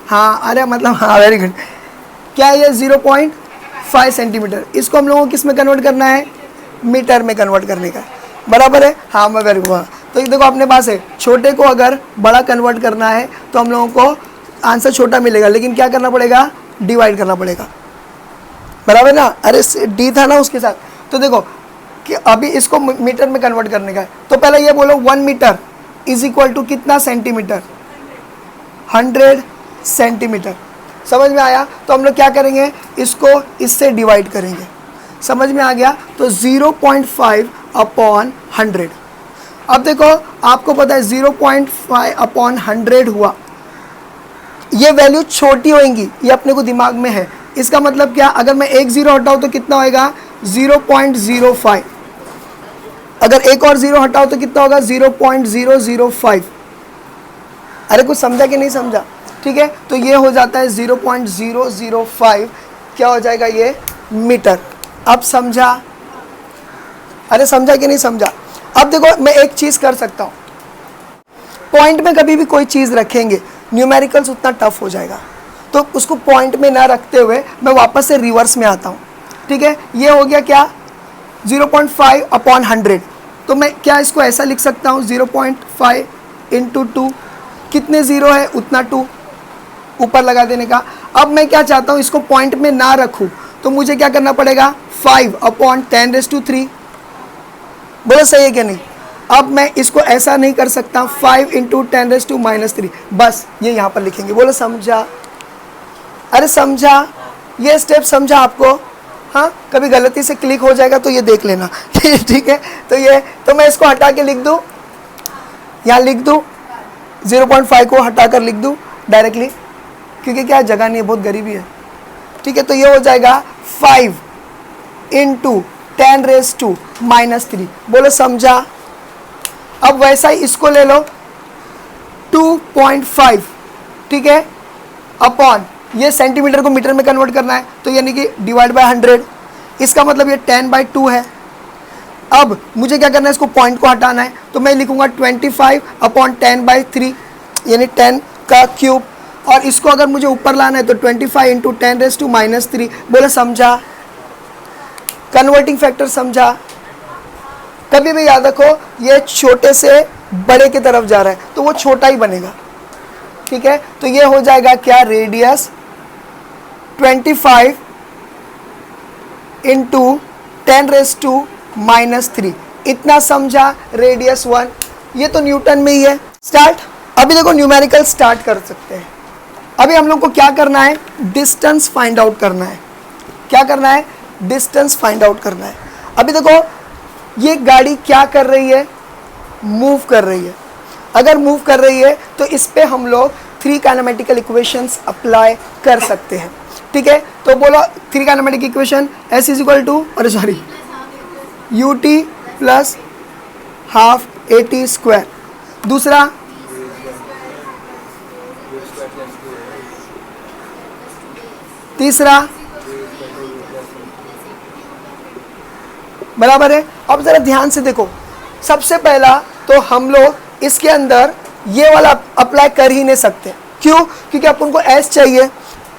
हाँ अरे मतलब हाँ वेरी गुड। क्या है ये 0.5 सेंटीमीटर। इसको हम लोगों को किस में कन्वर्ट करना है, मीटर में कन्वर्ट करने का, बराबर है। हाँ मैं वेरी गुड। तो देखो अपने पास है, छोटे को अगर बड़ा कन्वर्ट करना है तो हम लोगों को आंसर छोटा मिलेगा, लेकिन क्या करना पड़ेगा, डिवाइड करना पड़ेगा, बराबर ना। अरे डी था ना उसके साथ। तो देखो कि अभी इसको मीटर में कन्वर्ट करने का है, तो पहले ये बोलो 1 मीटर इज इक्वल टू कितना सेंटीमीटर, 100 सेंटीमीटर। समझ में आया। तो हम लोग क्या करेंगे, इसको इससे डिवाइड करेंगे। समझ में आ गया। तो 0.5 अपॉन 100। अब देखो आपको पता है 0.5 अपॉन 100 हुआ, ये वैल्यू छोटी होंगी, ये अपने को दिमाग में है। इसका मतलब क्या, अगर मैं एक जीरो हटाऊं तो कितना होएगा 0.05, अगर एक और जीरो हटाओ तो कितना होगा 0.005। अरे कुछ समझा कि नहीं समझा, ठीक है। तो ये हो जाता है 0.005, क्या हो जाएगा ये, मीटर। अब समझा, अरे समझा कि नहीं समझा। अब देखो मैं एक चीज कर सकता हूं, पॉइंट में कभी भी कोई चीज रखेंगे न्यूमेरिकल्स उतना टफ हो जाएगा, तो उसको पॉइंट में ना रखते हुए मैं वापस से रिवर्स में आता हूं, ठीक है। ये हो गया क्या 0.5 अपॉन 100। तो मैं क्या इसको ऐसा लिख सकता हूँ 0.5 इंटू 2, कितने ज़ीरो है उतना 2 ऊपर लगा देने का। अब मैं क्या चाहता हूँ, इसको पॉइंट में ना रखूँ, तो मुझे क्या करना पड़ेगा 5 अपॉन 10⁻3। बोलो सही है क्या नहीं। अब मैं इसको ऐसा नहीं कर सकता 5 इंटू 10⁻3, बस ये यहाँ पर लिखेंगे। बोलो समझा, अरे समझा, ये स्टेप समझा आपको। हाँ कभी गलती से क्लिक हो जाएगा तो ये देख लेना, ठीक है। तो ये, तो मैं इसको हटा के लिख दूँ, यहाँ लिख दूँ 0.5 को हटा कर लिख दूँ डायरेक्टली, क्योंकि क्या जगह नहीं है, बहुत गरीबी है, ठीक है। तो ये हो जाएगा 5 इंटू 10⁻⁻3। बोलो समझा। अब वैसा ही इसको ले लो 2.5, ठीक है, अपॉन, ये सेंटीमीटर को मीटर में कन्वर्ट करना है, तो यानी कि डिवाइड बाय 100। इसका मतलब ये 10/2 है। अब मुझे क्या करना है, इसको पॉइंट को हटाना है, तो मैं लिखूंगा 25 अपॉन 10/3, यानी 10 का क्यूब। और इसको अगर मुझे ऊपर लाना है तो 25 इंटू 10⁻3। बोले समझा, कन्वर्टिंग फैक्टर समझा। कभी भी याद रखो ये छोटे से बड़े की तरफ जा रहा है तो वो छोटा ही बनेगा, ठीक है। तो ये हो जाएगा क्या, रेडियस 25 इंटू 10⁻3, इतना समझा, रेडियस 1। ये तो न्यूटन में ही है। स्टार्ट। अभी देखो न्यूमेरिकल स्टार्ट कर सकते हैं। अभी हम लोग को क्या करना है, डिस्टेंस फाइंड आउट करना है। क्या करना है, डिस्टेंस फाइंड आउट करना है। अभी देखो ये गाड़ी क्या कर रही है, मूव कर रही है। अगर मूव कर रही है तो इस पे हम लोग 3 काइनेमेटिकल इक्वेशंस अप्लाई कर सकते हैं, ठीक है। तो बोलो 3 kinematic equation, S is equal to, अरे sorry, ut plus half at square. दूसरा तीसरा, बराबर है। अब जरा ध्यान से देखो, सबसे पहला तो हम लोग इसके अंदर ये वाला अप्लाई कर ही नहीं सकते। क्यों, क्योंकि अपन को S चाहिए,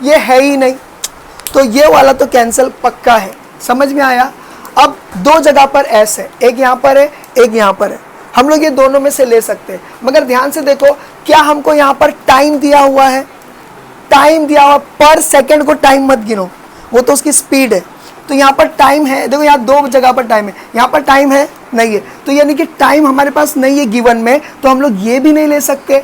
ये है ही नहीं, तो ये वाला तो कैंसिल पक्का है। समझ में आया। अब 2 जगह पर S है, एक यहाँ पर है, एक यहाँ पर है। हम लोग ये दोनों में से ले सकते हैं, मगर ध्यान से देखो क्या हमको यहाँ पर टाइम दिया हुआ है, टाइम दिया हुआ, पर सेकंड को टाइम मत गिनो, वो तो उसकी स्पीड है। तो यहाँ पर टाइम है, देखो यहाँ 2 जगह पर टाइम है, यहाँ पर टाइम है नहीं है, तो यानी कि टाइम हमारे पास नहीं है गिवन में, तो हम लोग ये भी नहीं ले सकते।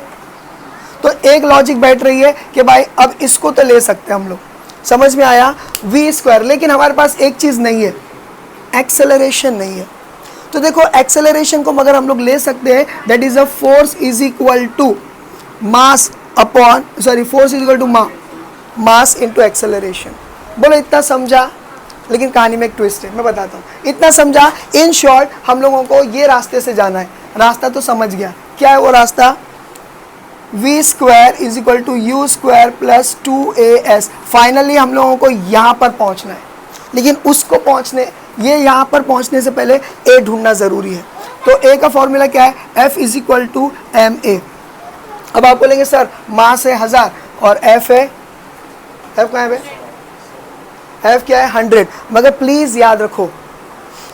तो एक लॉजिक बैठ रही है कि भाई अब इसको तो ले सकते हैं हम लोग। समझ में आया, v²। लेकिन हमारे पास एक चीज़ नहीं है, एक्सेलरेशन नहीं है। तो देखो एक्सेलरेशन को मगर हम लोग ले सकते हैं, that is a force is equal to mass upon, sorry, force is equal to mass into acceleration. बोलो इतना समझा, लेकिन कहानी में एक ट्विस्ट है, मैं बताता हूँ। इतना समझा, इन शॉर्ट हम लोगों को ये रास्ते से जाना है। रास्ता तो समझ गया, क्या है वो रास्ता, v² is equal to u² plus 2as। Finally हम लोगों को यहाँ पर पहुँचना है, लेकिन उसको पहुँचने, ये यहाँ पर पहुँचने से पहले a ढूंढना ज़रूरी है। तो a का फॉर्मूला क्या है, F is equal to ma। अब आप बोलेंगे सर मास है 1000, और एफ है, एफ कहाँ है, एफ क्या है 100। मगर प्लीज याद रखो,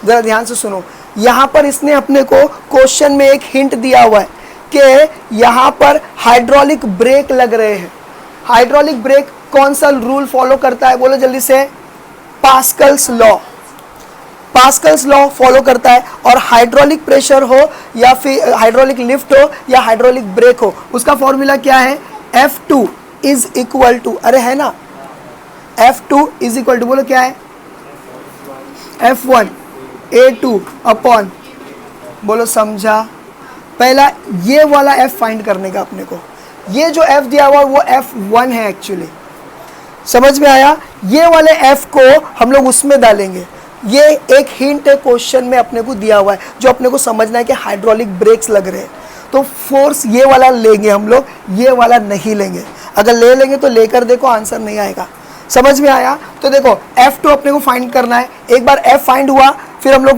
जरा ध्यान से सुनो, यहाँ पर इसने अपने को क्वेश्चन में एक हिंट दिया हुआ है कि यहाँ पर हाइड्रोलिक ब्रेक लग रहे हैं। हाइड्रोलिक ब्रेक कौन सा रूल फॉलो करता है, बोलो जल्दी से, Pascal's law. Pascal's law follow करता है। और हाइड्रोलिक प्रेशर हो या फिर हाइड्रोलिक लिफ्ट हो या हाइड्रोलिक ब्रेक हो, उसका फॉर्मूला क्या है, F2 इज इक्वल टू, अरे है ना, F2 इज इक्वल टू, बोलो क्या है, F1 A2 अपॉन, बोलो समझा। पहला ये वाला F फाइंड करने का अपने को, ये जो F दिया हुआ वो F1 है एक्चुअली, समझ में आया। ये वाले F को हम लोग उसमें डालेंगे। ये एक हिंट है क्वेश्चन में अपने को दिया हुआ है, जो अपने को समझना है कि हाइड्रोलिक ब्रेक्स लग रहे हैं, तो फोर्स ये वाला लेंगे हम लोग, ये वाला नहीं लेंगे। अगर ले लेंगे तो लेकर देखो आंसर नहीं आएगा, समझ में आया। तो देखो F2 अपने को फाइंड करना है। एक बार F फाइंड हुआ, फिर हम लोग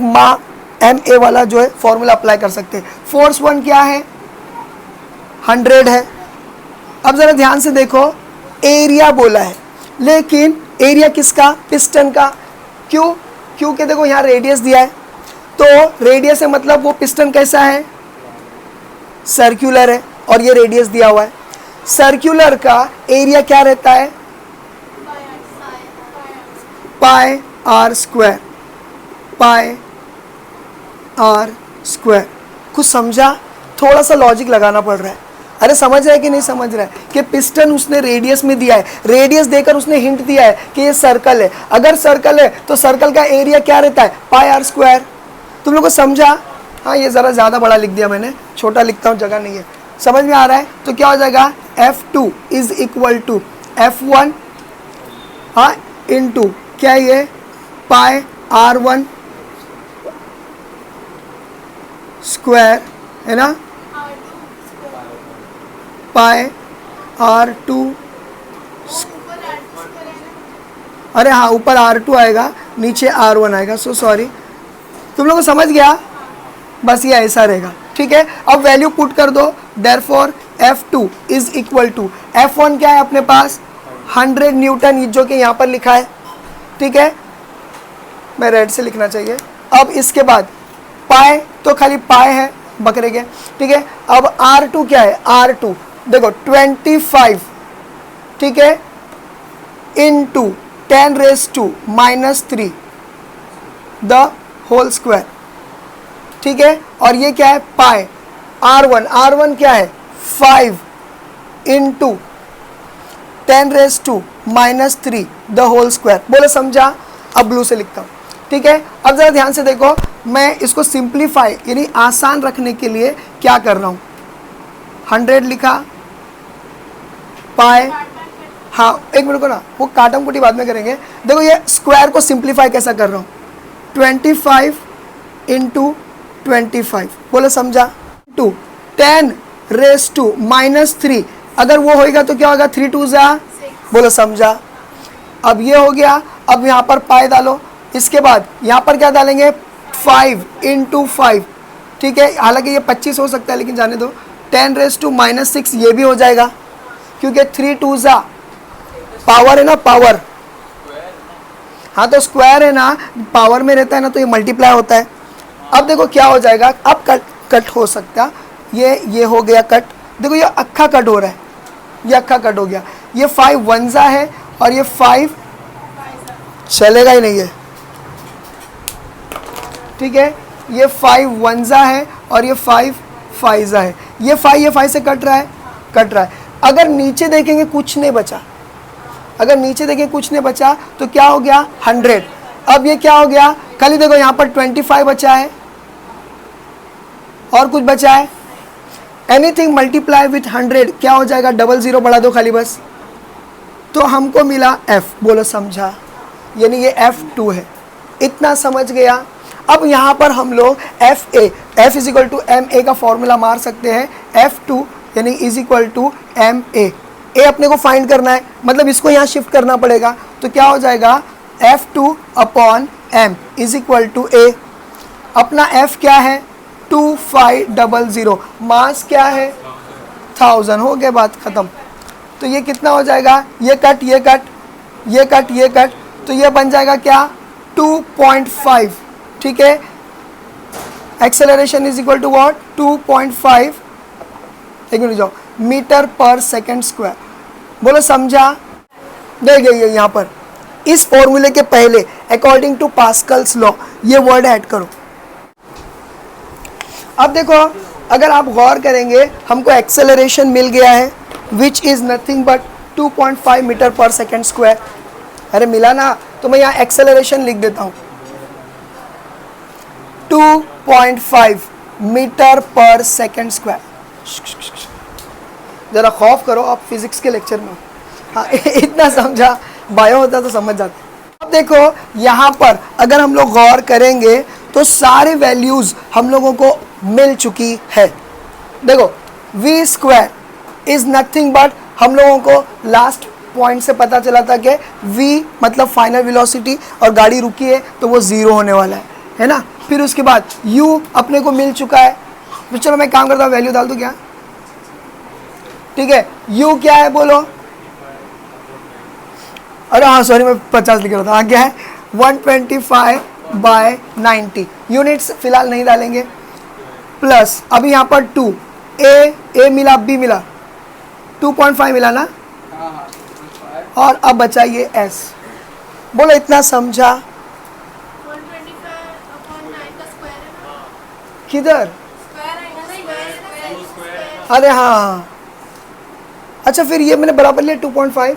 MA वाला जो है फॉर्मूला अप्लाई कर सकते हैं। फोर्स 1 क्या है, 100 है। अब जरा ध्यान से देखो, एरिया बोला है, लेकिन एरिया किसका, पिस्टन का। क्यों, क्योंकि देखो यहाँ रेडियस दिया है, तो रेडियस है मतलब वो पिस्टन कैसा है, सर्कुलर है, और ये रेडियस दिया हुआ है। सर्कुलर का एरिया क्या रहता है, pi r square, pi r square. कुछ समझा, थोड़ा सा लॉजिक लगाना पड़ रहा है। अरे समझ रहा है कि नहीं समझ रहा है कि पिस्टन उसने रेडियस में दिया है, रेडियस देकर उसने हिंट दिया है कि ये सर्कल है। अगर सर्कल है तो सर्कल का एरिया क्या रहता है, पाई आर स्क्वायर। तुम लोग को समझा। हाँ, ये ज़रा ज़्यादा बड़ा लिख दिया मैंने, छोटा लिखता हूँ, जगह नहीं है, समझ में आ रहा है। तो क्या हो जाएगा, F2 is equal to F1 हाँ इंटू क्या ये पाई R1 स्क्वायर है ना, पाई R2, अरे हाँ ऊपर R2 आएगा, नीचे R1 आएगा, सो सॉरी। तुम लोग को समझ गया, बस ये ऐसा रहेगा, ठीक है। अब वैल्यू पुट कर दो, therefore F2 is equal to, F1 क्या है अपने पास 100 न्यूटन, जो कि यहाँ पर लिखा है, ठीक है, मैं रेड से लिखना चाहिए। अब इसके बाद पाई, तो खाली पाई है बकरे के, ठीक है। अब R2 क्या है, R2 देखो 25, ठीक है, इंटू 10⁻³ द होल स्क्वायर, ठीक है। और ये क्या है, पाई R1 क्या है 5 इंटू 10⁻³ द होल स्क्वायर। बोलो समझा। अब ब्लू से लिखता हूँ, ठीक है। अब जरा ध्यान से देखो, मैं इसको सिंप्लीफाई यानी आसान रखने के लिए क्या कर रहा हूँ, 100 लिखा, पाई, हाँ एक मिनट को ना, वो काटम कुटी बाद में करेंगे। देखो ये स्क्वायर को सिंप्लीफाई कैसा कर रहा हूँ, 25 इंटू 25, बोलो समझा, टू 10⁻³ अगर वो होएगा तो क्या होगा, 3 2 जा, बोलो समझा। अब ये हो गया, अब यहाँ पर पाई डालो, इसके बाद यहाँ पर क्या डालेंगे 5 इंटू 5, ठीक है। हालांकि ये 25 हो सकता है, लेकिन जाने दो, 10⁻⁻6 ये भी हो जाएगा, क्योंकि 3 2 जा पावर है ना, पावर, हाँ तो स्क्वायर है ना, पावर में रहता है ना, तो ये मल्टीप्लाई होता है। अब देखो क्या हो जाएगा, अब कट हो सकता, ये हो गया कट, देखो ये अक्खा कट हो रहा है, ये अक्खा कट हो गया, ये 5 1 है और ये 5 चलेगा ही नहीं है, ठीक है। ये 5 1 है और ये 5 5 है, ये 5 से कट रहा है। अगर नीचे देखेंगे कुछ नहीं बचा, अगर नीचे देखेंगे कुछ नहीं बचा तो क्या हो गया 100। अब ये क्या हो गया, खाली देखो यहाँ पर 25 बचा है और कुछ बचा है, एनीथिंग मल्टीप्लाई विथ 100 क्या हो जाएगा, 00 बढ़ा दो खाली बस, तो हमको मिला F, बोलो समझा, यानी ये F2 है। इतना समझ गया। अब यहाँ पर हम लोग F is equal to MA का फॉर्मूला मार सकते हैं, F2 यानी is equal to MA, A अपने को फाइंड करना है, मतलब इसको यहाँ शिफ्ट करना पड़ेगा, तो क्या हो जाएगा F2 upon M is equal to A। अपना F क्या है 2500, मास क्या है 1000, हो गया बात खत्म। तो ये कितना हो जाएगा, ये कट ये कट ये कट ये कट, तो ये बन जाएगा क्या 2.5, ठीक है। Acceleration is equal to what 2.5, एक मिनट जाओ, मीटर पर सेकेंड स्क्वायर। बोलो समझा? दे गई है यहाँ पर इस फॉर्मूले के पहले अकॉर्डिंग टू पास्कल्स लॉ ये वर्ड ऐड करो। अब देखो अगर आप गौर करेंगे हमको एक्सेलरेशन मिल गया है which is nothing but 2.5 metre per second square. अरे मिला ना, तो मैं यहाँ एक्सेलरेशन लिख देता हूँ 2.5 मीटर पर सेकेंड स्क्वायर। जरा खौफ करो आप फिजिक्स के लेक्चर में। हाँ इतना समझा, बायो होता तो समझ जाते। अब देखो यहाँ पर अगर हम लोग गौर करेंगे तो सारे वैल्यूज हम लोगों को मिल चुकी है। देखो v square is nothing but हम लोगों को लास्ट पॉइंट से पता चला था कि v मतलब फाइनल वेलोसिटी और गाड़ी रुकी है तो वो 0 होने वाला है ना। फिर उसके बाद u अपने को मिल चुका है। तो चलो मैं काम करता हूँ, वैल्यू डाल दूँ क्या, ठीक है। u क्या है बोलो, अरे हाँ सॉरी मैं 50 लिख रहा था, हाँ क्या है 125/90 यूनिट्स फिलहाल नहीं डालेंगे। प्लस अभी यहाँ पर 2 a मिला b मिला 2.5 मिला ना, और अब बचा ये s। बोलो इतना समझा? 125/9 किधर? स्क्वायर अरे हाँ, अच्छा फिर ये मैंने बराबर लिया 2.5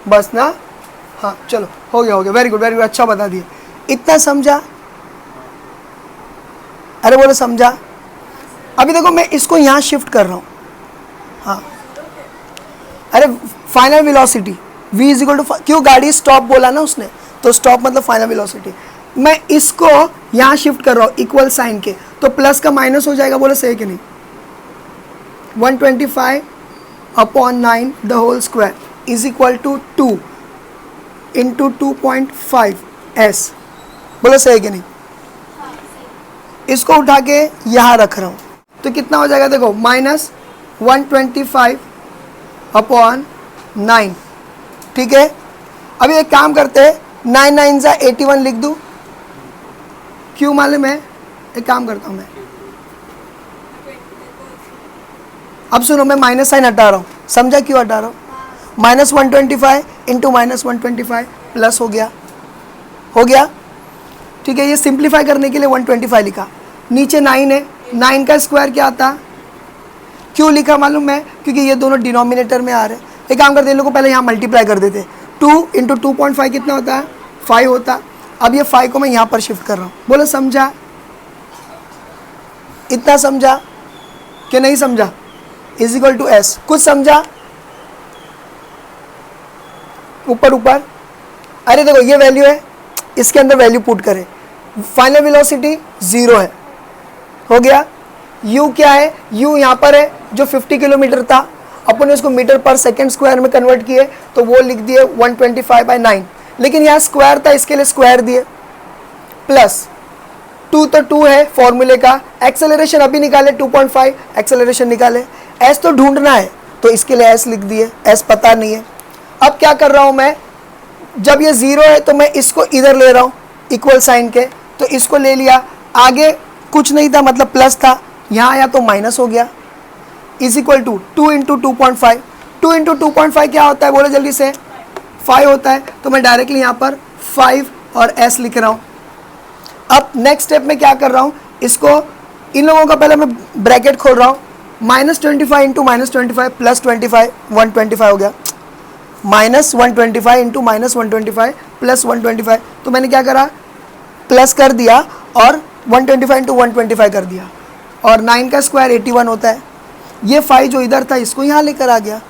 बस ना। हाँ चलो हो गया, वेरी गुड अच्छा बता दिए। इतना समझा? अरे बोलो समझा? अभी देखो मैं इसको यहाँ शिफ्ट कर रहा हूँ। हाँ अरे final velocity v is equal to, क्यों गाड़ी स्टॉप बोला ना उसने, तो स्टॉप मतलब फाइनल वेलोसिटी। मैं इसको यहाँ शिफ्ट कर रहा हूँ इक्वल साइन के, तो प्लस का माइनस हो जाएगा। बोलो सही कि नहीं? 125/9 the whole square is equal to 2 into 2.5 s। बोलो सही कि नहीं? इसको उठा के यहाँ रख रहा हूँ तो कितना हो जाएगा, देखो -125/9, ठीक है। अभी एक काम करते हैं, 9 9 जा 81 लिख दूँ, क्यों मालूम है? एक काम करता हूँ मैं, अब सुनो मैं माइनस साइन हटा रहा हूँ, समझा क्यों हटा रहा हूँ? -125 इंटू -125 प्लस हो गया ठीक है। ये सिंप्लीफाई करने के लिए 125 लिखा, नीचे 9 है, 9 का स्क्वायर क्या आता, क्यों लिखा मालूम है? क्योंकि ये दोनों डिनोमिनेटर में आ रहे हैं। एक काम करते हैं, इन लोगों को पहले यहाँ मल्टीप्लाई कर देते। 2 इंटू 2.5 कितना होता है, 5 होता। अब ये 5 को मैं यहाँ पर शिफ्ट कर रहा हूँ। बोलो समझा? इतना समझा कि नहीं समझा? इज इक्वल टू एस, कुछ समझा? ऊपर अरे देखो ये वैल्यू है, इसके अंदर वैल्यू पुट करें, फाइनल वेलोसिटी 0 है, हो गया। u क्या है, u यहाँ पर है जो 50 किलोमीटर था, अपन ने उसको मीटर पर सेकेंड स्क्वायर में कन्वर्ट किए तो वो लिख दिए 125/9, लेकिन यहाँ स्क्वायर था इसके लिए स्क्वायर दिए। प्लस 2 तो 2 है फॉर्मूले का, एक्सेलरेशन अभी निकाले 2.5 एक्सेलरेशन निकाले, s तो ढूंढना है तो इसके लिए s लिख दिए, s पता नहीं है। अब क्या कर रहा हूँ मैं, जब ये 0 है तो मैं इसको इधर ले रहा हूँ इक्वल साइन के, तो इसको ले लिया, आगे कुछ नहीं था मतलब प्लस था, यहाँ आया तो माइनस हो गया, is equal to 2 into 2.5। 2 into 2.5 क्या होता है बोलो जल्दी से, 5 होता है, तो मैं डायरेक्टली यहाँ पर 5 और s लिख रहा हूँ। अब नेक्स्ट स्टेप में क्या कर रहा हूँ, इसको इन लोगों का पहले मैं ब्रैकेट खोल रहा हूँ, -25 इंटू -25 प्लस 25 125 हो गया, -125 इंटू -125 प्लस 125, तो मैंने क्या करा प्लस कर दिया और 125 इंटू 125 कर दिया, और 9 का स्क्वायर 81 होता है। ये 5 जो इधर था इसको यहाँ लेकर आ गया,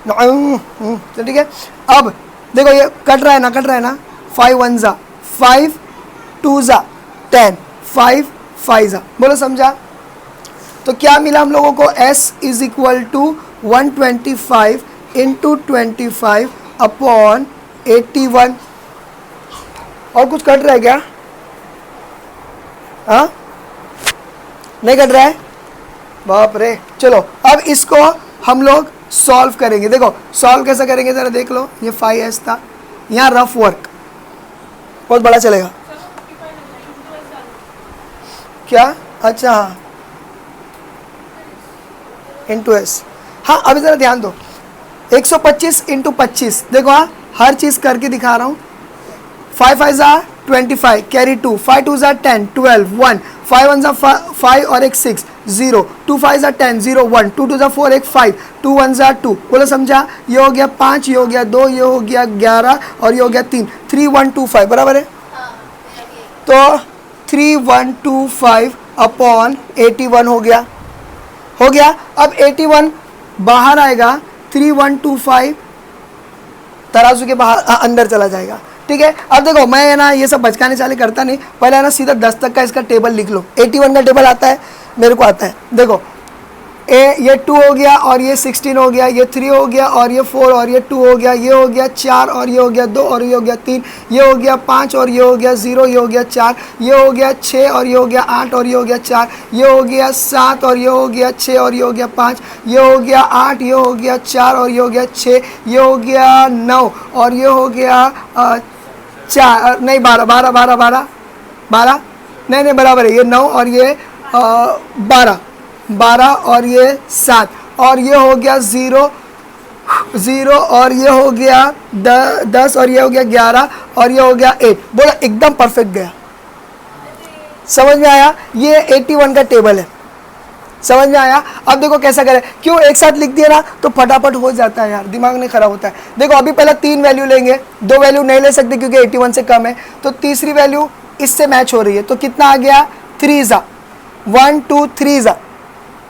तो ठीक है। अब देखो ये कट रहा है ना, 5 1 जा 5, 2 जा 10, 5 5 जा, बोलो समझा? तो क्या मिला हम लोगों को, s is equal to 125 into 25/81। और कुछ कट रहा है क्या? हाँ नहीं कट रहा है, बाप रे। चलो अब इसको हम लोग सॉल्व करेंगे। देखो सॉल्व कैसे करेंगे ज़रा देख लो, ये 5s था, यहाँ रफ वर्क बहुत बड़ा चलेगा क्या? अच्छा हाँ, इंटू एस। हाँ अभी ज़रा ध्यान दो, 125 इंटू 25, देखो हाँ हर चीज़ करके दिखा रहा हूँ। 5 5 ज़ा 25, कैरी 2, 5 2 ज़ा 10, 12, 1, 5 1 ज़ा 5 और एक 6, 0, 2 5 ज़ा 10, 0 1, 2 2 ज़ा 4, एक 5, 2 1 ज़ा 2, बोलो समझा? ये हो गया 5, ये हो गया 2, ये हो गया 11 और ये हो गया 3, 3 1 2 5 बराबर है। तो 3 1 2 5 अपॉन 81 हो गया, हो गया। अब 81 बाहर आएगा, 3 1 2 5 तराजू के बाहर अंदर चला जाएगा, ठीक है। अब देखो मैं है ना ये सब बचकाने चाले करता नहीं, पहले है ना सीधा 10 तक का इसका टेबल लिख लो। 81 का टेबल आता है, मेरे को आता है। देखो ये 2 हो गया और ये 16 हो गया, ये 3 हो गया और ये 4 और ये 2 हो गया, ये हो गया 4 और ये हो गया 2 और ये हो गया 3, ये हो गया 5 और ये हो गया 0, ये हो गया 4, ये हो गया 6 और ये हो गया 8 और ये हो गया 4, ये हो गया 7 और ये हो गया 6 और ये हो गया 5, ये हो गया 8, ये हो गया 4 और ये हो गया 6, ये हो गया 9 और ये हो गया 4 नहीं 12 12 12 12 12 नहीं बराबर है, ये 9 और ये 12 12 और ये 7 और ये हो गया 0 0 और ये हो गया 10 और ये हो गया 11 और ये हो गया 8। बोला एकदम परफेक्ट गया, समझ में आया? ये 81 का टेबल है, समझ में आया? अब देखो कैसा करें, क्यों एक साथ लिख दिया ना तो फटाफट हो जाता है यार, दिमाग नहीं खराब होता है। देखो अभी पहले 3 वैल्यू लेंगे, 2 वैल्यू नहीं ले सकते क्योंकि 81 से कम है, तो तीसरी वैल्यू इससे मैच हो रही है, तो कितना आ गया? 3 ज़ा 1 2 3 ज़ा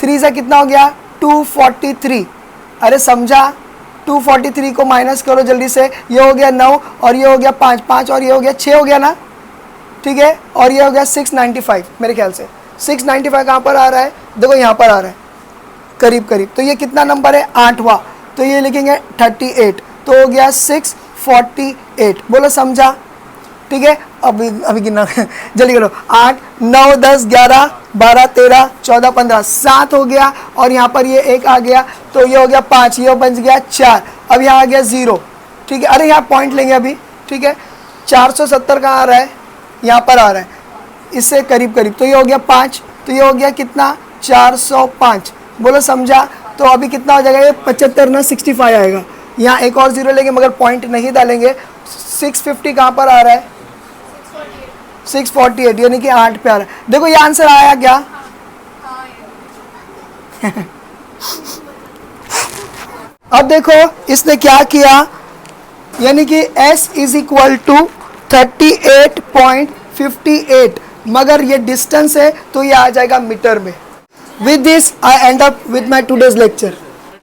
3 ज़ा कितना हो गया? 243। अरे समझा? 243 को माइनस करो जल्दी से, ये हो गया 9 और ये हो गया 5 5 और ये हो गया 6 हो गया ना, ठीक है। और ये हो गया 695 मेरे ख्याल से। 695 कहाँ पर आ रहा है? देखो यहाँ पर आ रहा है करीब करीब। तो ये कितना नंबर है? 8वां, तो ये लिखेंगे 38, तो हो गया 648। बोलो समझा? ठीक है। अभी गिनना जल्दी करो, 8 9 10 11 12 13 14 15 7 हो गया और यहाँ पर ये 1 आ गया, तो ये हो गया 5, ये बच गया 4, अब यहाँ आ गया 0, ठीक है। अरे यहाँ पॉइंट लेंगे अभी, ठीक है। 470 कहाँ आ रहा है? यहाँ पर आ रहा है, इससे करीब करीब, तो ये हो गया 5, तो ये हो गया कितना? 405। बोलो समझा? तो अभी कितना हो जाएगा? ये 75 ना 65 आएगा। यहाँ एक और 0 लेंगे मगर पॉइंट नहीं डालेंगे। 650 कहाँ पर आ रहा है? 648, यानी कि 8 पे आ रहा है। देखो ये आंसर आया क्या? अब देखो इसने क्या किया, यानी कि s इज इक्वल टू 38.58, मगर ये डिस्टेंस है तो ये आ जाएगा मीटर में। With this I and up with my today's lecture.